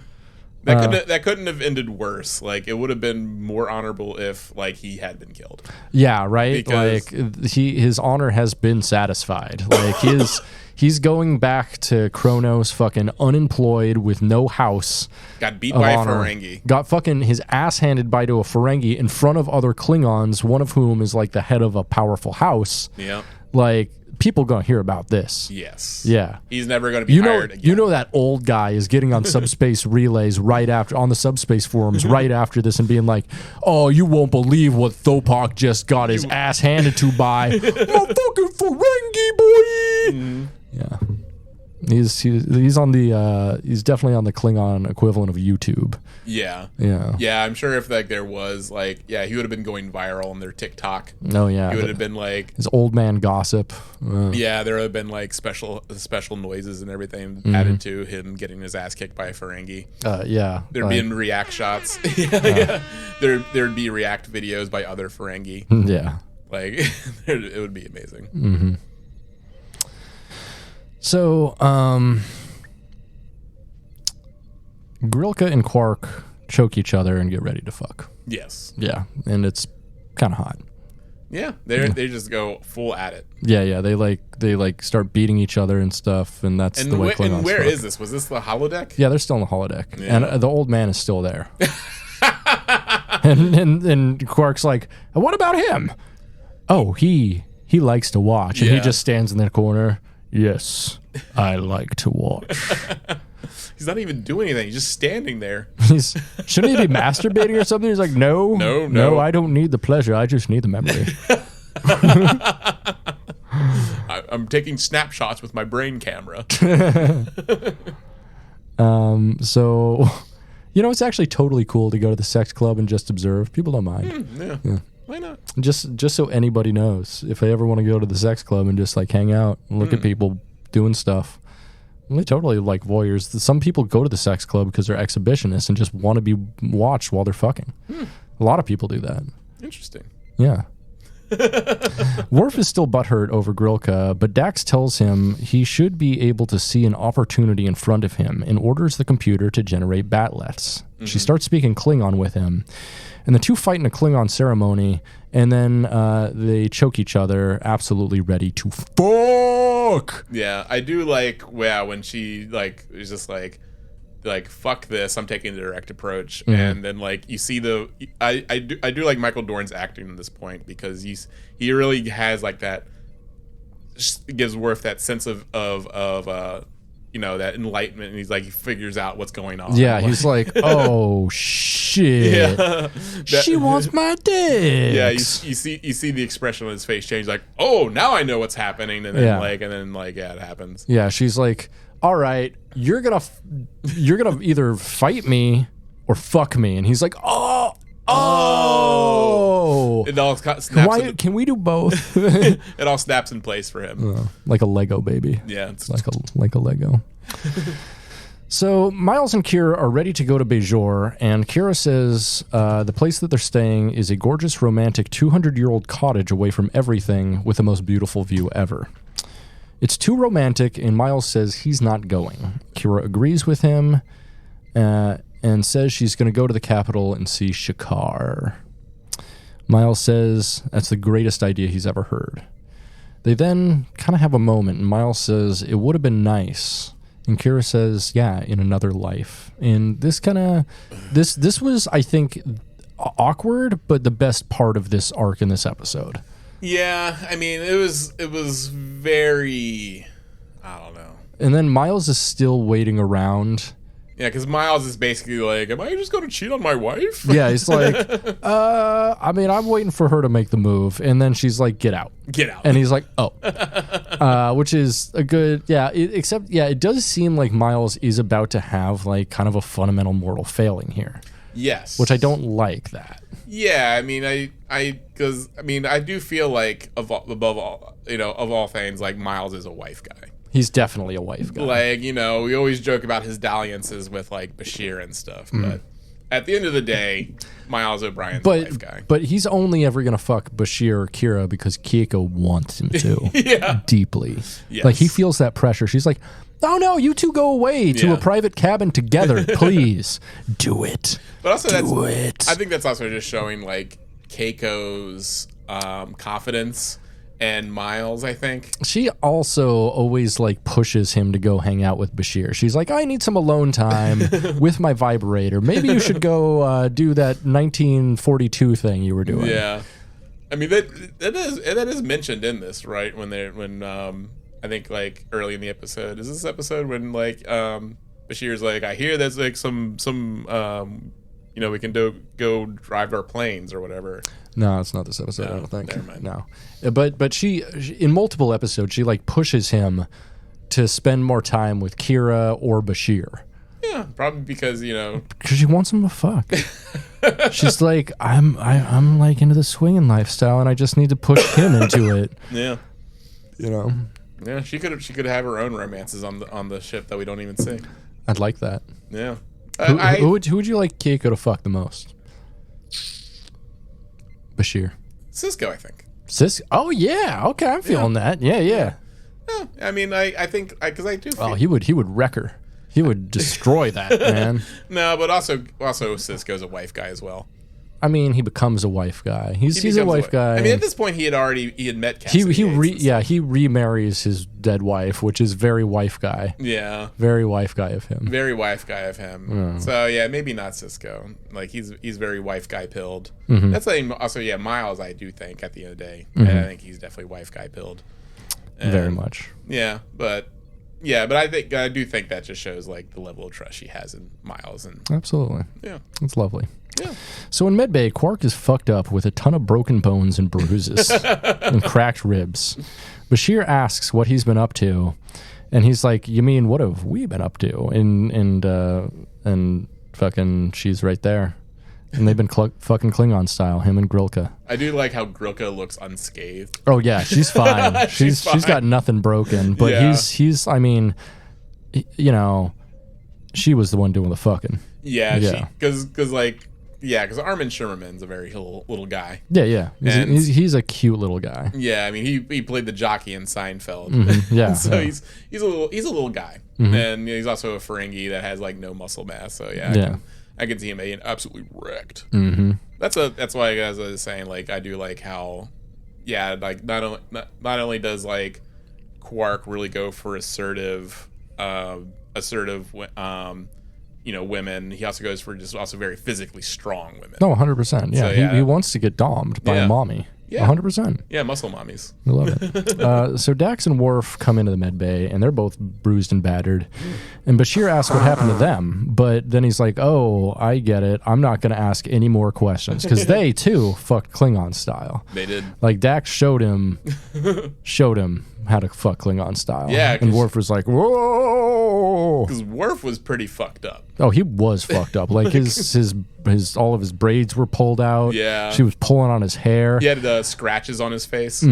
That couldn't have ended worse. Like, it would have been more honorable if, like, he had been killed. Yeah, right. Because like his honor has been satisfied. Like he's going back to Kronos, fucking unemployed with no house. Got beat by a honor. Ferengi. Got fucking his ass handed by to a Ferengi in front of other Klingons, one of whom is like the head of a powerful house. Yeah. Like, people gonna hear about this. Yes. Yeah. He's never gonna be hired again. You know that old guy is getting on subspace relays right after, on the subspace forums right after this, and being like, "Oh, you won't believe what Thopak just got his ass handed to by a fucking Ferengi boy." Yeah. He's on the he's definitely on the Klingon equivalent of YouTube. Yeah. Yeah. Yeah, I'm sure if like there was like, yeah, he would have been going viral on their TikTok. Oh yeah. He would have been like his old man gossip. Yeah, there would have been like special noises and everything added to him getting his ass kicked by a Ferengi. Yeah. There'd be react shots. Yeah. There'd be react videos by other Ferengi. Yeah. Like it would be amazing. So, Grilka and Quark choke each other and get ready to fuck. Yes. Yeah, and it's kind of hot. Yeah, they just go full at it. Yeah, they start beating each other and stuff, and that's the way Klingons And where fuck. is this? Was this the holodeck? Yeah, they're still in the holodeck, Yeah. and the old man is still there. and Quark's like, what about him? Oh, he likes to watch, and he Yeah. just stands in the corner. Yes, I like to watch. He's not even doing anything. He's just standing there. Shouldn't he be masturbating or something? He's like, no, I don't need the pleasure. I just need the memory. I'm taking snapshots with my brain camera. So, it's actually totally cool to go to the sex club and just observe. People don't mind. Yeah. Why not? Just so anybody knows, if they ever want to go to the sex club and just like hang out and look at people doing stuff, they totally like voyeurs. Some people go to the sex club because they're exhibitionists and just want to be watched while they're fucking. A lot of people do that. Interesting. Yeah. Worf is still butthurt over Grilka, but Dax tells him he should be able to see an opportunity in front of him and orders the computer to generate batleths. She starts speaking Klingon with him, and the two fight in a Klingon ceremony, and then they choke each other, absolutely ready to fuck. Yeah, I do like when she like is just like fuck this, I'm taking the direct approach. And then like you see I do like Michael Dorn's acting at this point, because he really has like that, gives Worf that sense of that enlightenment, and he figures out what's going on. Yeah, he's like, oh shit, Yeah. she wants my dick. Yeah, you see the expression on his face change, like, oh, now I know what's happening, and then it happens. Yeah, she's like, all right, you're gonna either fight me or fuck me. And he's like, oh. It all snaps. Can we do both? It all snaps in place for him. Like a Lego baby. Yeah. It's Like a Lego. So Miles and Kira are ready to go to Bajor, and Kira says the place that they're staying is a gorgeous, romantic 200-year-old cottage away from everything with the most beautiful view ever. It's too romantic, and Miles says he's not going. Kira agrees with him and says she's going to go to the capital and see Shakar. Miles says that's the greatest idea he's ever heard. They then kind of have a moment, and Miles says it would have been nice. And Kira says, yeah, in another life. And this was, I think, awkward, but the best part of this arc in this episode. Yeah, I mean, it was very, I don't know. And then Miles is still waiting around. Yeah, because Miles is basically like, am I just going to cheat on my wife? Yeah, he's like, I mean, I'm waiting for her to make the move. And then she's like, get out. Get out. And he's like, oh. Which is a good, it does seem like Miles is about to have like kind of a fundamental moral failing here. Yes. Which I don't like that. Yeah, I mean, I do feel like above all things, like Miles is a wife guy. He's definitely a wife guy. Like, we always joke about his dalliances with like Bashir and stuff, but at the end of the day, Miles O'Brien's a wife guy. But he's only ever gonna fuck Bashir or Kira because Keiko wants him to. Yeah. Deeply. Yes. Like he feels that pressure. She's like, oh no, you two go away to a private cabin together, please. Do it. But also Do it. I think that's also just showing like Keiko's confidence and Miles, I think. She also always like pushes him to go hang out with Bashir. She's like, I need some alone time with my vibrator. Maybe you should go do that 1942 thing you were doing. Yeah. I mean that is mentioned in this, right? When I think like early in the episode. Is this episode when like Bashir's like, I hear there's like some we can go drive our planes or whatever. No, it's not this episode. No, I don't think. never mind. No, but she in multiple episodes she like pushes him to spend more time with Kira or Bashir. Yeah, probably because because she wants him to fuck. She's like, I'm like into the swinging lifestyle, and I just need to push him into it. Yeah, Yeah, she could have her own romances on the ship that we don't even see. I'd like that. Yeah. Who would you like Keiko to fuck the most? Bashir. Cisco, I think. Oh yeah, okay, I'm feeling that. Yeah. Yeah, I mean, I think because I do. Oh, he would wreck her. He would destroy that man. No, but also Cisco's a wife guy as well. I mean, he becomes a wife guy. He's a wife guy. I mean, at this point, he had met Cassidy. He remarries his dead wife, which is very wife guy. Yeah, very wife guy of him. Very wife guy of him. Mm. So yeah, maybe not Cisco. Like he's very wife guy pilled. Mm-hmm. That's like also Miles. I do think at the end of the day, Mm-hmm. and I think he's definitely wife guy pilled. And, very much. Yeah, but I do think that just shows like the level of trust she has in Miles, and Absolutely. yeah, It's lovely. yeah. So in Medbay, Quark is fucked up with a ton of broken bones and bruises and cracked ribs. Bashir asks what he's been up to, and he's like, "You mean what have we been up to?" And fucking she's right there, and they've been fucking Klingon style, him and Grilka. I do like how Grilka looks unscathed. Oh yeah, she's fine. she's got nothing broken, but Yeah. he's. I mean, she was the one doing the fucking. Yeah. Because Armin Shimmerman's a very little guy. Yeah. And- He's a cute little guy. Yeah, I mean he played the jockey in Seinfeld. Yeah. So yeah. he's a little guy, and he's also a Ferengi that has like no muscle mass. So yeah, I can see him being absolutely wrecked. Mm-hmm. That's why, as I was saying, like I do like how, like not only does like Quark really go for assertive women, he also goes for just also very physically strong women. No, 100%. Yeah, So, yeah. He wants to get dommed by a mommy. Yeah. 100%. Yeah, muscle mommies. I love it. So Dax and Worf come into the med bay, and they're both bruised and battered. And Bashir asks what happened to them, but then he's like, "Oh, I get it. I'm not going to ask any more questions," because they too fucked Klingon style. They did. Like Dax showed him how to fuck Klingon style. Yeah, and Worf was like, whoa. Because Worf was pretty fucked up. Oh, he was fucked up. Like his all of his braids were pulled out. Yeah. She was pulling on his hair. He had scratches on his face.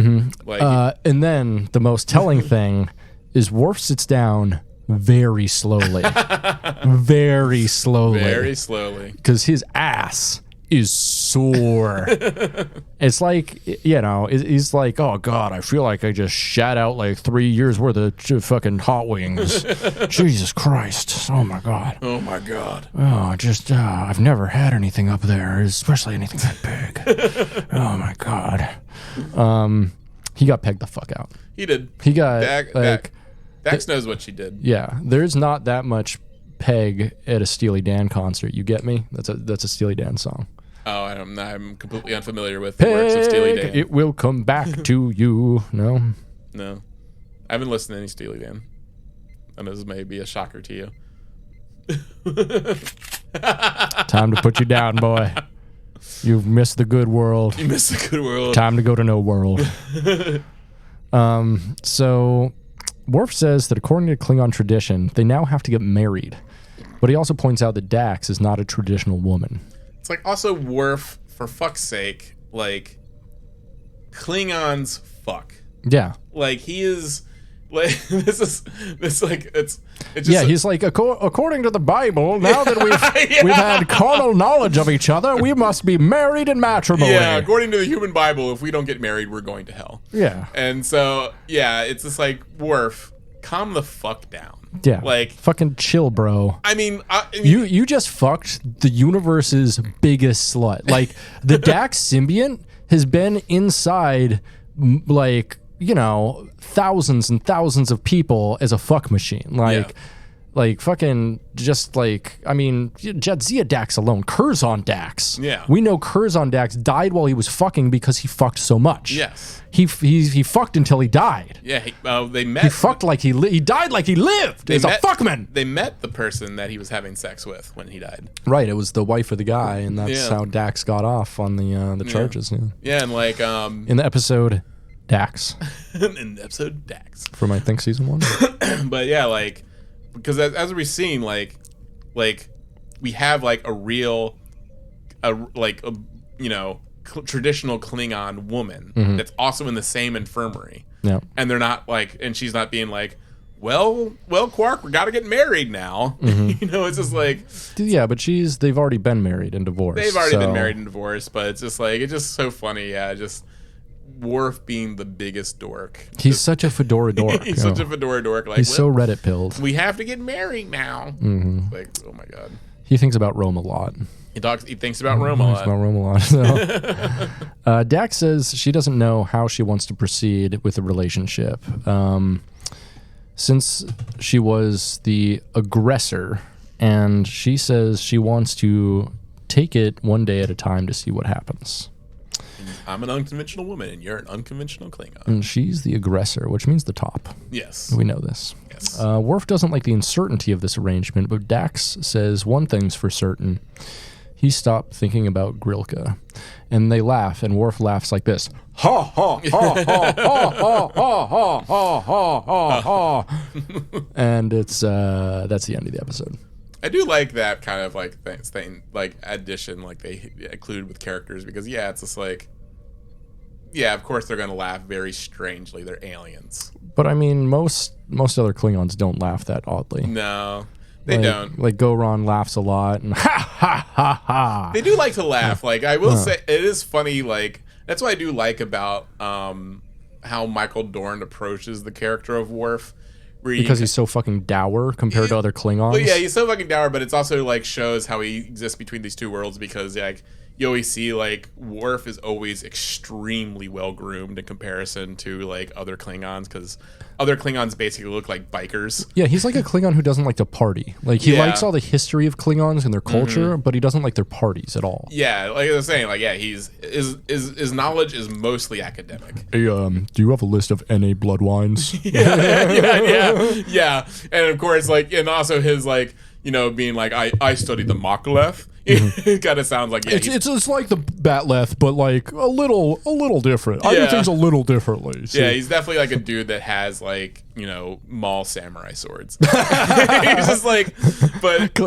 Like, and then the most telling thing is Worf sits down very slowly. Very slowly. Very slowly. Because his ass is sore. It's like, he's like, oh God, I feel like I just shat out like 3 years worth of fucking hot wings. Jesus Christ. Oh my God. Oh my God. Oh, I've never had anything up there, especially anything that big. Oh my God. He got pegged the fuck out. He did. He got Dax knows what she did. Yeah, there's not that much peg at a Steely Dan concert. You get me? That's a Steely Dan song. Oh, I'm completely unfamiliar with the works of Steely Dan. It will come back to you. No? No. I haven't listened to any Steely Dan. I know this may be a shocker to you. Time to put you down, boy. You've missed the good world. You missed the good world. Time to go to no world. So Worf says that according to Klingon tradition, they now have to get married. But he also points out that Dax is not a traditional woman. It's like, also Worf, for fuck's sake, like, Klingons fuck. Yeah. Like, he is, like, it's just Yeah, he's like, according to the Bible, now that we've had carnal knowledge of each other, we must be married in matrimony. Yeah, according to the human Bible, if we don't get married, we're going to hell. Yeah. And so, yeah, it's just like, Worf, calm the fuck down. Yeah. Like, fucking chill, bro. I mean you just fucked the universe's biggest slut. Like, the Dax symbiont has been inside, like, thousands and thousands of people as a fuck machine. Like fucking just like, I mean, Jadzia Dax alone, Curzon Dax. Yeah. We know Curzon Dax died while he was fucking because he fucked so much. Yes. He fucked until he died. Yeah, they met. He fucked like he died like he lived as a fuckman. They met the person that he was having sex with when he died. Right, it was the wife of the guy, and that's how Dax got off on the charges. Yeah. Yeah, and like in the episode Dax. in the episode Dax. From I think season 1. But yeah, like, because as we've seen, like we have like a real, traditional Klingon woman that's also in the same infirmary. Yeah. And they're not like, and she's not being like, well, Quark, we got to get married now. It's just like, yeah, but they've already been married and divorced. They've already been married and divorced, but it's just like, it's just so funny. Yeah, just Worf being the biggest dork. He's such a fedora dork. He's such a fedora dork. Like, he's so Reddit pilled. We have to get married now. Like, oh my God. He thinks about Rome a lot. He thinks about Rome a lot. So. Dax says she doesn't know how she wants to proceed with the relationship. Since she was the aggressor, and she says she wants to take it one day at a time to see what happens. I'm an unconventional woman, and you're an unconventional Klingon. And she's the aggressor, which means the top. Yes. We know this. Yes. Worf doesn't like the uncertainty of this arrangement, but Dax says one thing's for certain. He stopped thinking about Grilka. And they laugh, and Worf laughs like this. Ha, ha, ha, ha, ha, ha, ha, ha, ha, ha, ha. And that's the end of the episode. I do like that kind of like thing, like addition, like they include with characters, because it's just like, yeah, of course they're gonna laugh very strangely. They're aliens. But I mean, most other Klingons don't laugh that oddly. No, they don't. Like Goron laughs a lot, and ha ha ha ha. They do like to laugh. Like, I will say, it is funny. Like, that's what I do like about how Michael Dorn approaches the character of Worf. Because he's so fucking dour compared to other Klingons. Well, yeah, he's so fucking dour, but it's also like shows how he exists between these two worlds, because like you always see like Worf is always extremely well groomed in comparison to like other Klingons, because other Klingons basically look like bikers. Yeah, he's like a Klingon who doesn't like to party. Like, he likes all the history of Klingons and their culture, but he doesn't like their parties at all. Yeah, like I was saying, like, yeah, his knowledge is mostly academic. Hey, do you have a list of NA blood wines? yeah. And of course, like, and also his like, being like, I studied the Makahleth. It kind of sounds like It's like the Batleth, but like a little different. I do Yeah. things a little differently. So. Yeah, he's definitely like a dude that has like, mall samurai swords. He's just like, but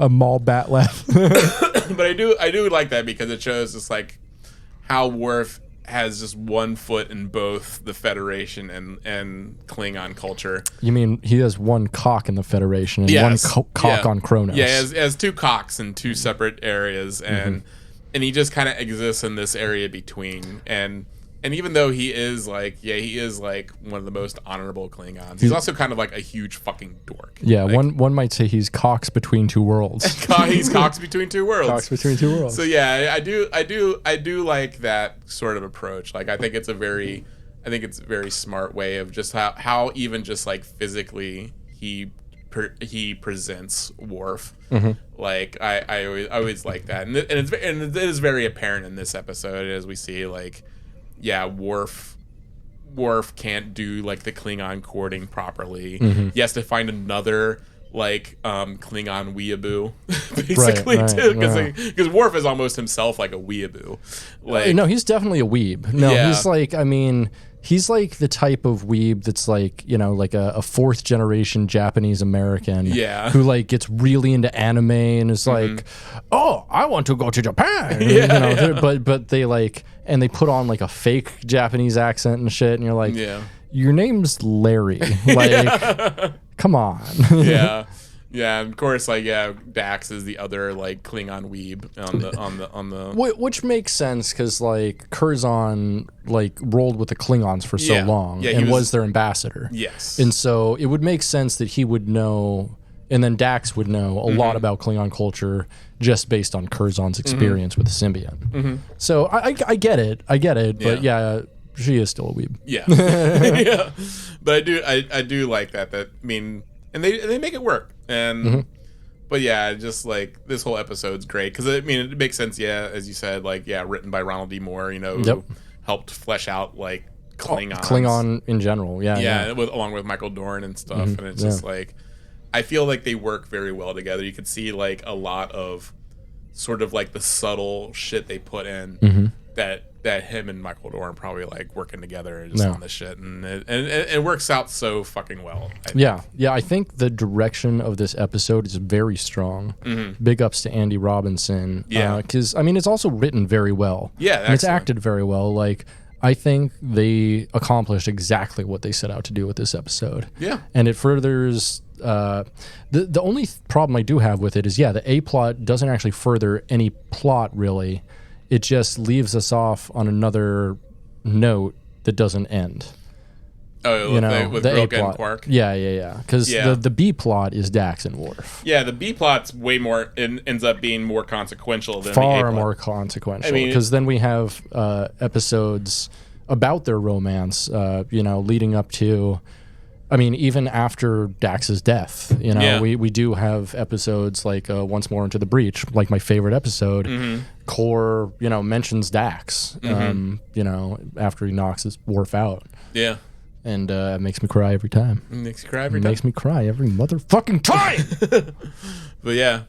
a mall Batleth. but I do like that because it shows just like how Worf has just one foot in both the Federation and Klingon culture. You mean he has one cock in the Federation and Yes. one cock on Kronos? Yeah, he has two cocks in two separate areas, and he just kind of exists in this area between. And even though he is like one of the most honorable Klingons, he's also kind of like a huge fucking dork. Yeah, like, one might say he's cocks between two worlds. He's cocks between two worlds. Cocks between two worlds. So yeah, I do like that sort of approach. Like I think it's a very smart way of just how even just like physically he presents Worf. Like I always like that, and it is very apparent in this episode as we see like. Yeah, Worf can't do like the Klingon courting properly. He has to find another like Klingon weeaboo, basically, too, because Worf is almost himself like a weeaboo. Like no, he's definitely a weeb. No, Yeah. he's like, I mean, he's like the type of weeb that's like, like a fourth generation Japanese American. Yeah. Who like gets really into anime and is like, oh, I want to go to Japan. But they like, and they put on like a fake Japanese accent and shit, and you're like, your name's Larry. Like, come on. Yeah, of course, like Dax is the other like Klingon weeb on the Which makes sense because like Curzon like rolled with the Klingons for so long and was their ambassador. Yes, and so it would make sense that he would know, and then Dax would know a lot about Klingon culture just based on Curzon's experience with the symbiont. So I get it, but yeah, she is still a weeb. Yeah, yeah, but I do like that. I mean, and they make it work. And but yeah, just like this whole episode's great because I mean it makes sense. Yeah, as you said, like written by Ronald D. Moore, who helped flesh out like Klingon in general. Along with Michael Dorn and stuff. And it's just like I feel like they work very well together. You could see like a lot of sort of like the subtle shit they put in that him and Michael Dorn probably like working together just on this shit, and it works out so fucking well. I think the direction of this episode is very strong. Big ups to Andy Robinson. Because I mean it's also written very well. And it's acted very well. Like I think they accomplished exactly what they set out to do with this episode. Yeah, and it furthers. The only problem I do have with it is the A plot doesn't actually further any plot really. It just leaves us off on another note that doesn't end. Oh, with the Grilka A plot. and Quark. Yeah. Because the B plot is Dax and Worf. Yeah, the B plot's way more ends up being more consequential than far the A plot. More consequential. I mean, because then we have episodes about their romance. Leading up to. I mean, even after Dax's death, we do have episodes like Once More Into the Breach, like my favorite episode. Core, mentions Dax, after he knocks his Worf out. Yeah. And it makes me cry every time. Makes you cry every time. Makes me cry every motherfucking time. But yeah,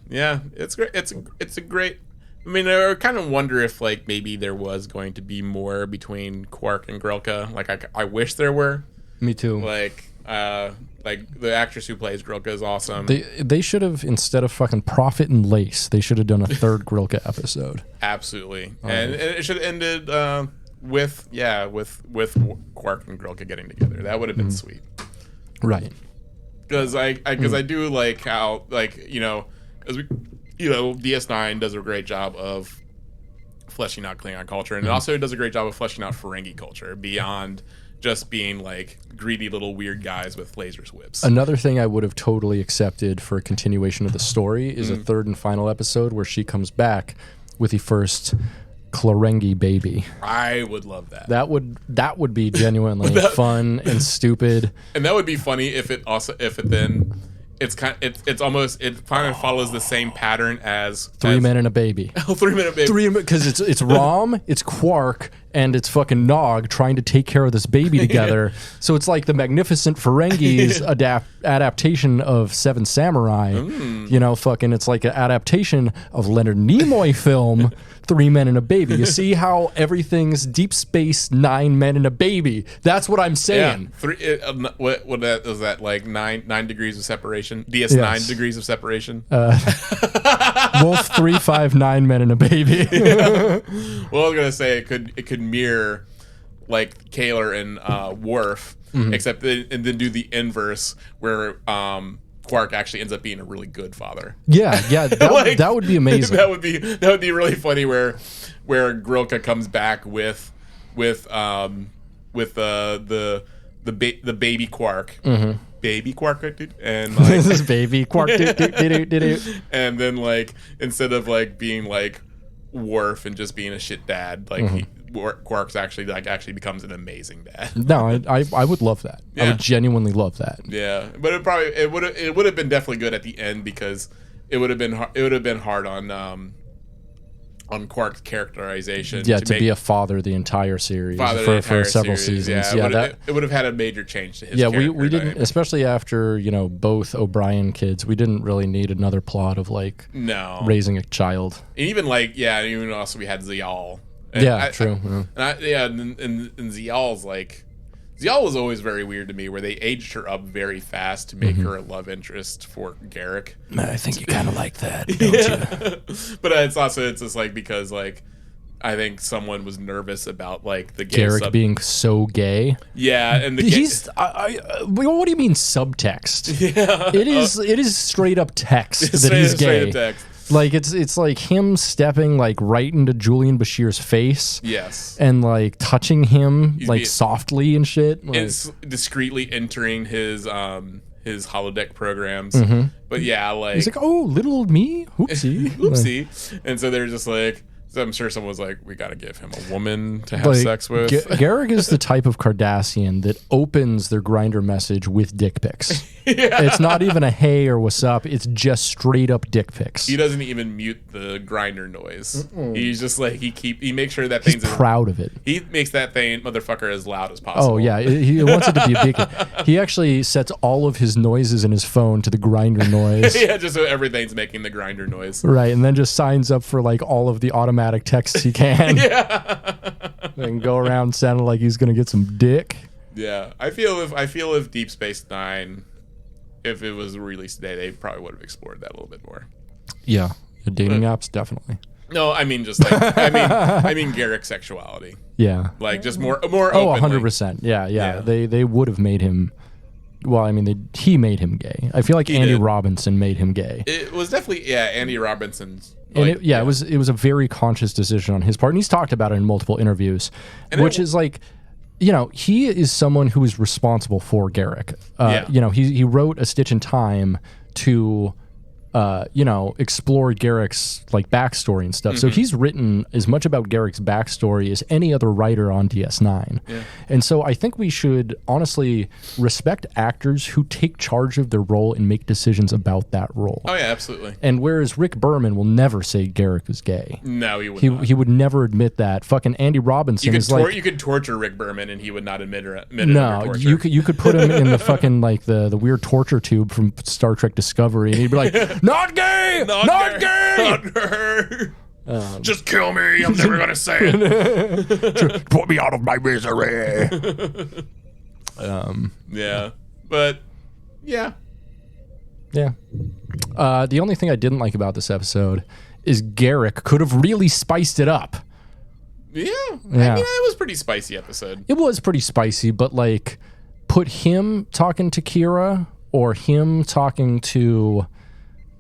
it's great. It's a great. I mean, I kind of wonder if like maybe there was going to be more between Quark and Grilka. Like I wish there were. Me too. Like the actress who plays Grilka is awesome. They should have, instead of fucking Prophet and Lace, they should have done a third Grilka episode. Absolutely, and it should have ended with Quark and Grilka getting together. That would have been sweet, right? Because I do like how as we DS9 does a great job of fleshing out Klingon culture, and it also does a great job of fleshing out Ferengi culture beyond just being like greedy little weird guys with laser whips. Another thing I would have totally accepted for a continuation of the story is a third and final episode where she comes back with the first Klerengi baby. I would love that. That would be genuinely fun and stupid. And that would be funny if it kind of follows the same pattern as 3 Men and a Baby. 3 Men and a Baby. Because it's Rom, it's Quark, and it's fucking Nog trying to take care of this baby together. So it's like the Magnificent Ferengi's adaptation of Seven Samurai. You know, fucking, it's like an adaptation of Leonard Nimoy film, Three Men and a Baby. You see how everything's Deep Space, 9 men and a baby. That's what I'm saying. What that was that like 9 degrees of separation? DS9 degrees of separation. Wolf 359 men and a baby. Well, I was gonna say it could mirror like Kaler and Worf, except and then do the inverse where Quark actually ends up being a really good father. Yeah, that would be amazing. that would be really funny where Grilka comes back with the baby Quark. Baby Quark, dude, and like, this is baby Quark, and then like instead of like being like Worf and just being a shit dad, like Quark's actually becomes an amazing dad. No, I would love that. Yeah. I would genuinely love that. Yeah, but it would have been definitely good at the end because it would have been hard on Quark's characterization. Yeah, to be a father the entire series for several seasons. Yeah, it would have had a major change to his character. Yeah, we didn't, especially after, you know, both O'Brien kids, we didn't really need another plot of like raising a child. And even like, even also we had Zial. And true. And Zial's like, Zial was always very weird to me, where they aged her up very fast to make her a love interest for Garrick. I think you kind of like that, don't you? But it's just like because like I think someone was nervous about like the gay Garrick being so gay. Yeah, and he's. What do you mean subtext? Yeah, it is straight up text that he's gay. Straight up text. Like it's like him stepping like right into Julian Bashir's face. Yes. And like touching him like softly and shit. Like, and discreetly entering his holodeck programs. But yeah, like he's like, oh, little old me, oopsie, oopsie. And so they're just like, so I'm sure someone was like, we got to give him a woman to have sex with. Garrick is the type of Cardassian that opens their Grindr message with dick pics. It's not even a hey or what's up. It's just straight up dick pics. He doesn't even mute the grinder noise. He's just like, he makes sure that thing's proud of it. He makes that thing motherfucker as loud as possible. Oh yeah, he wants it to be a beacon. He actually sets all of his noises in his phone to the grinder noise. Yeah, just so everything's making the grinder noise. Right, and then just signs up for like all of the automatic texts he can. Yeah. And go around sounding like he's gonna get some dick. Yeah, I feel if Deep Space Nine, if it was released today, they probably would have explored that a little bit more. Yeah, the dating apps definitely. No, I mean just like I mean Garrick's sexuality. Yeah, like just more openly. 100%. Yeah. They would have made him. Well, I mean, he made him gay. I feel like Andy Robinson made him gay. It was definitely Andy Robinson's. Like, it was a very conscious decision on his part, and he's talked about it in multiple interviews, which is like, you know, he is someone who is responsible for Garrick. You know, he wrote A Stitch in Time to, you know, explore Garrick's like backstory and stuff. So he's written as much about Garrick's backstory as any other writer on DS9. Yeah. And so I think we should honestly respect actors who take charge of their role and make decisions about that role. Oh yeah, absolutely. And whereas Rick Berman will never say Garrick is gay. No, he would not. He would never admit that. Fucking Andy Robinson is like, you could torture Rick Berman and he would not admit it. No, you could put him in the fucking like the weird torture tube from Star Trek Discovery, and he'd be like, not gay, not gay. Just kill me. I'm never gonna say it. Put me out of my misery. Yeah, but yeah. The only thing I didn't like about this episode is Garrick could have really spiced it up. Yeah. I mean, it was a pretty spicy episode. It was pretty spicy, but like, put him talking to Kira or him talking to,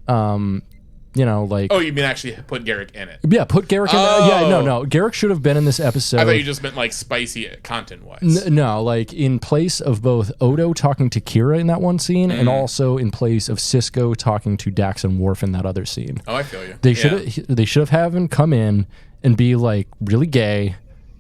you know, like... Oh, you mean actually put Garrick in it? Yeah, put Garrick in it. Yeah, no. Garrick should have been in this episode. I thought you just meant like spicy content-wise. No, like in place of both Odo talking to Kira in that one scene and also in place of Cisco talking to Dax and Worf in that other scene. Oh, I feel you. They should have him come in and be like really gay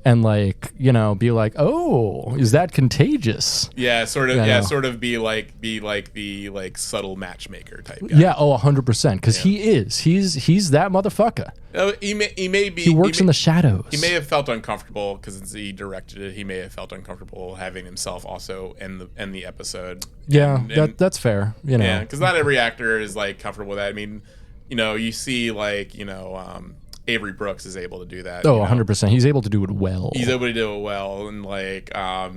and like, you know, be like, oh, is that contagious? Yeah, sort of. You Yeah, know? sort of be like the like subtle matchmaker type guy. Yeah, 100%, because he is. He's that motherfucker. He may be. He works in the shadows. He may have felt uncomfortable because he directed it. He may have felt uncomfortable having himself also end the episode. Yeah, And that's fair. You know, yeah, because not every actor is like comfortable with that. I mean, you know, you see like Avery Brooks is able to do that. Oh, you know? 100%. He's able to do it well. He's able to do it well, and like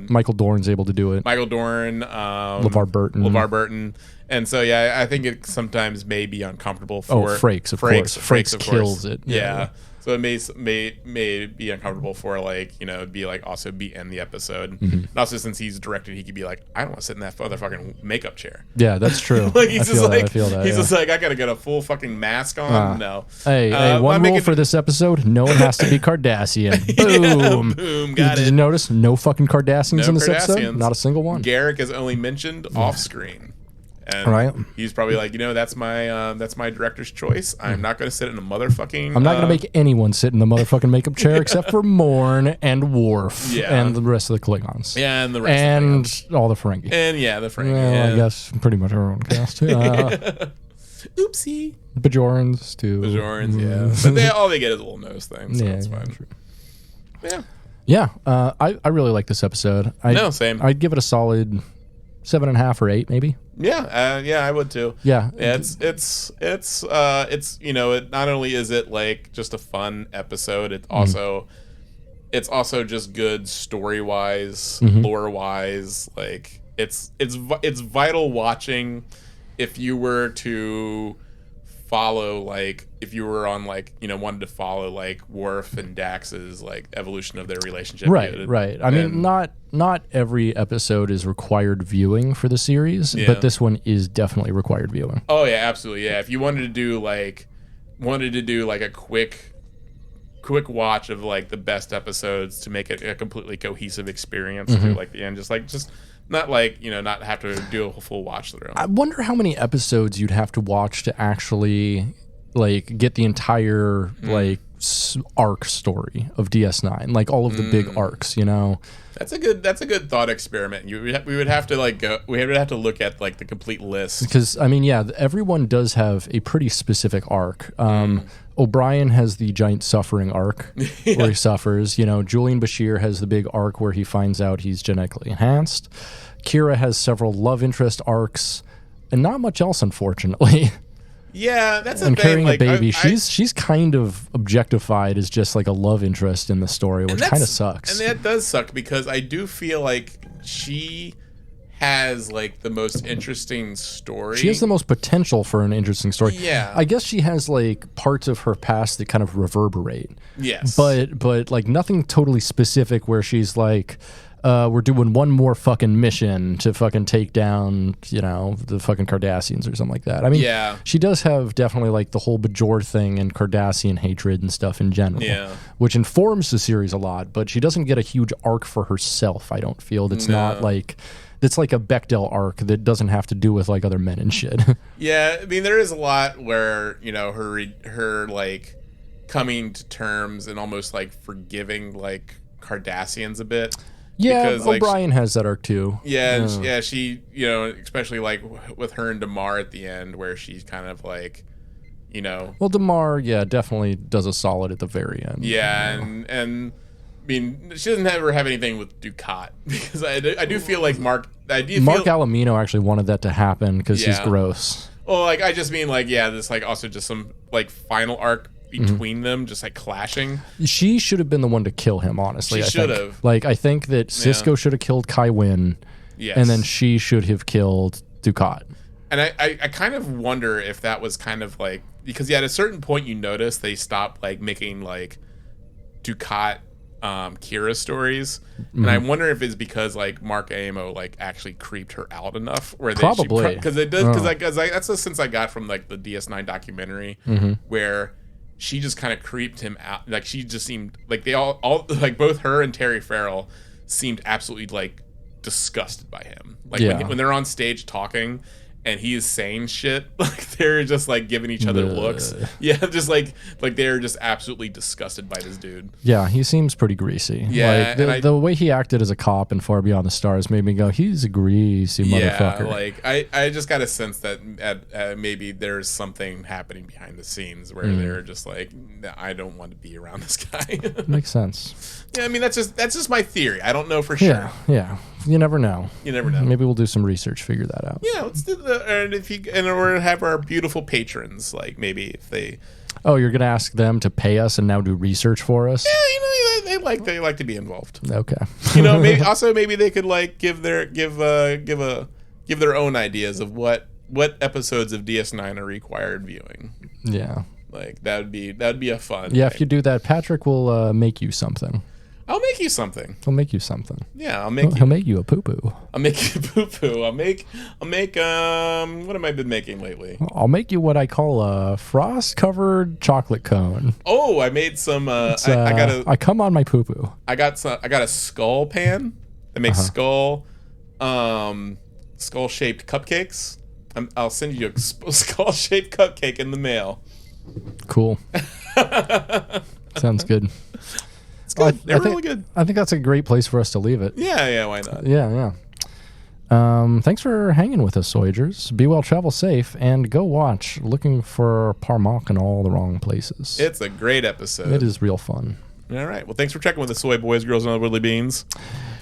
Michael Dorn's able to do it. Michael Dorn, LeVar Burton. And so yeah, I think it sometimes may be uncomfortable for Frakes, of course. Frakes of kills course. it. Yeah. So it may be uncomfortable for like, you know, be like also be in the episode. And also since he's directed, he could be like, I don't want to sit in that motherfucking makeup chair. Yeah, that's true. Like he's just like I feel that, he's yeah. just like, I gotta get a full fucking mask on. No. Hey, one rule for this episode: no one has to be Kardashian. Boom, boom, got Did it. you notice no fucking Kardashians No in this Kardashians. episode? Not a single one. Garrick is only mentioned off screen. And Right. he's probably like, you know, that's my director's choice. I'm not going to sit in a motherfucking. I'm not gonna make anyone sit in the motherfucking makeup chair except for Morn and Worf and the rest of the Klingons. Yeah, and the rest of the Klingons. all the Ferengi. And yeah, the Ferengi. Well, yeah. I guess pretty much our own cast. Oopsie. Bajorans too. Bajorans, yeah. But all they get is a little nose thing, so it's fine. True. Yeah. Yeah, I really like this episode. No, same. I'd give it a solid 7.5 or 8, maybe. Yeah, I would too. Yeah, it's you know, it not only is it like just a fun episode, it's also just good story wise, lore wise. Like it's vital watching if you were to follow, like if you were on like, you know, wanted to follow like Worf and Dax's like evolution of their relationship. Right. I mean, not every episode is required viewing for the series, but this one is definitely required viewing. Oh yeah, absolutely. Yeah, if you wanted to do like a quick watch of like the best episodes to make it a completely cohesive experience through like the end, just not like, you know, not have to do a full watch through. I wonder how many episodes you'd have to watch to actually like get the entire like arc story of DS9, like all of the big arcs, you know. That's a good thought experiment. We would have to look at like the complete list, because I mean, yeah, everyone does have a pretty specific arc. O'Brien has the giant suffering arc where he suffers. You know, Julian Bashir has the big arc where he finds out he's genetically enhanced. Kira has several love interest arcs, and not much else, unfortunately. Yeah, that's the and thing. carrying Like, a baby, she's kind of objectified as just like a love interest in the story, which kind of sucks. And that does suck because I do feel like she has like the most interesting story. She has the most potential for an interesting story. Yeah. I guess she has like parts of her past that kind of reverberate. Yes. But like nothing totally specific where she's like, we're doing one more fucking mission to fucking take down, you know, the fucking Cardassians or something like that. I mean, Yeah. she does have definitely like the whole Bajor thing and Cardassian hatred and stuff in general, which informs the series a lot, but she doesn't get a huge arc for herself, I don't feel. That's not like... It's like a Bechdel arc that doesn't have to do with like other men and shit. Yeah, I mean, there is a lot where, you know, her like coming to terms and almost like forgiving like Cardassians a bit. Yeah, because, like, O'Brien has that arc too. Yeah, she, you know, especially like with her and Damar at the end, where she's kind of like, you know. Well, Damar, yeah, definitely does a solid at the very end. Yeah, and I mean, she doesn't ever have anything with Ducat because I do feel like Mark Alamino actually wanted that to happen because he's gross. Well, like I just mean like, yeah, this like also just some like final arc between them, just like clashing. She should have been the one to kill him, honestly. She should have. Like, I think that Sisko should have killed Kai Wynn, and then she should have killed Ducat. And I kind of wonder if that was kind of like, because at a certain point you notice they stopped like making like Ducat Kira stories, and I wonder if it's because like Mark Amo like actually creeped her out enough, where probably because it does because that's the sense I got from like the DS9 documentary, where she just kind of creeped him out. Like she just seemed like they all like both her and Terry Farrell seemed absolutely like disgusted by him. Like when they're on stage talking, and he is saying shit. Like they're just like giving each other looks. Yeah, just like they're just absolutely disgusted by this dude. Yeah, he seems pretty greasy. Yeah, like the way he acted as a cop in Far Beyond the Stars made me go, he's a greasy motherfucker. Like I just got a sense that maybe there's something happening behind the scenes where they're just like, I don't want to be around this guy. Makes sense. Yeah, I mean that's just my theory. I don't know for sure. Yeah. You never know. You never know. Maybe we'll do some research, figure that out. Yeah, let's do and we're gonna have our beautiful patrons, like maybe if they. Oh, you're gonna ask them to pay us and now do research for us? Yeah, they like to be involved. Okay. Maybe they could like give their own ideas of what episodes of DS9 are required viewing. Yeah. Like that'd be a fun. Yeah, thing. if you do that, Patrick will make you something. I'll make you something. He'll make you something. Yeah, He'll make you a poo poo. I'll make you poo poo. I'll make what have I been making lately? I'll make you what I call a frost covered chocolate cone. Oh, I made some. I come on my poo poo. I got a skull pan that makes skull shaped cupcakes. I'll send you a skull shaped cupcake in the mail. Cool. Sounds good. It's good. They're really good. I think that's a great place for us to leave it. Yeah, why not? Yeah. Thanks for hanging with us, Voyagers. Be well, travel safe, and go watch Looking for Parmok in all the wrong places. It's a great episode. It is real fun. All right. Well, thanks for checking with us, soy boys, girls, and other woodly beans.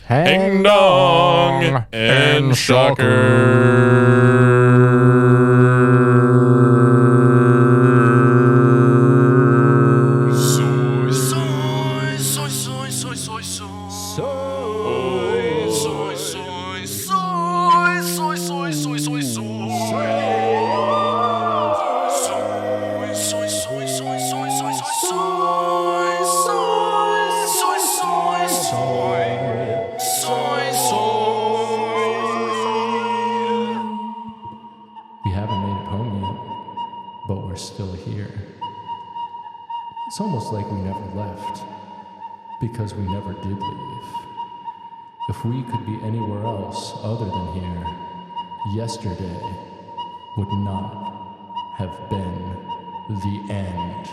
Hang dong and We haven't made it home yet, but we're still here. It's almost like we never left, because we never did leave. If we could be anywhere else other than here, yesterday would not have been the end.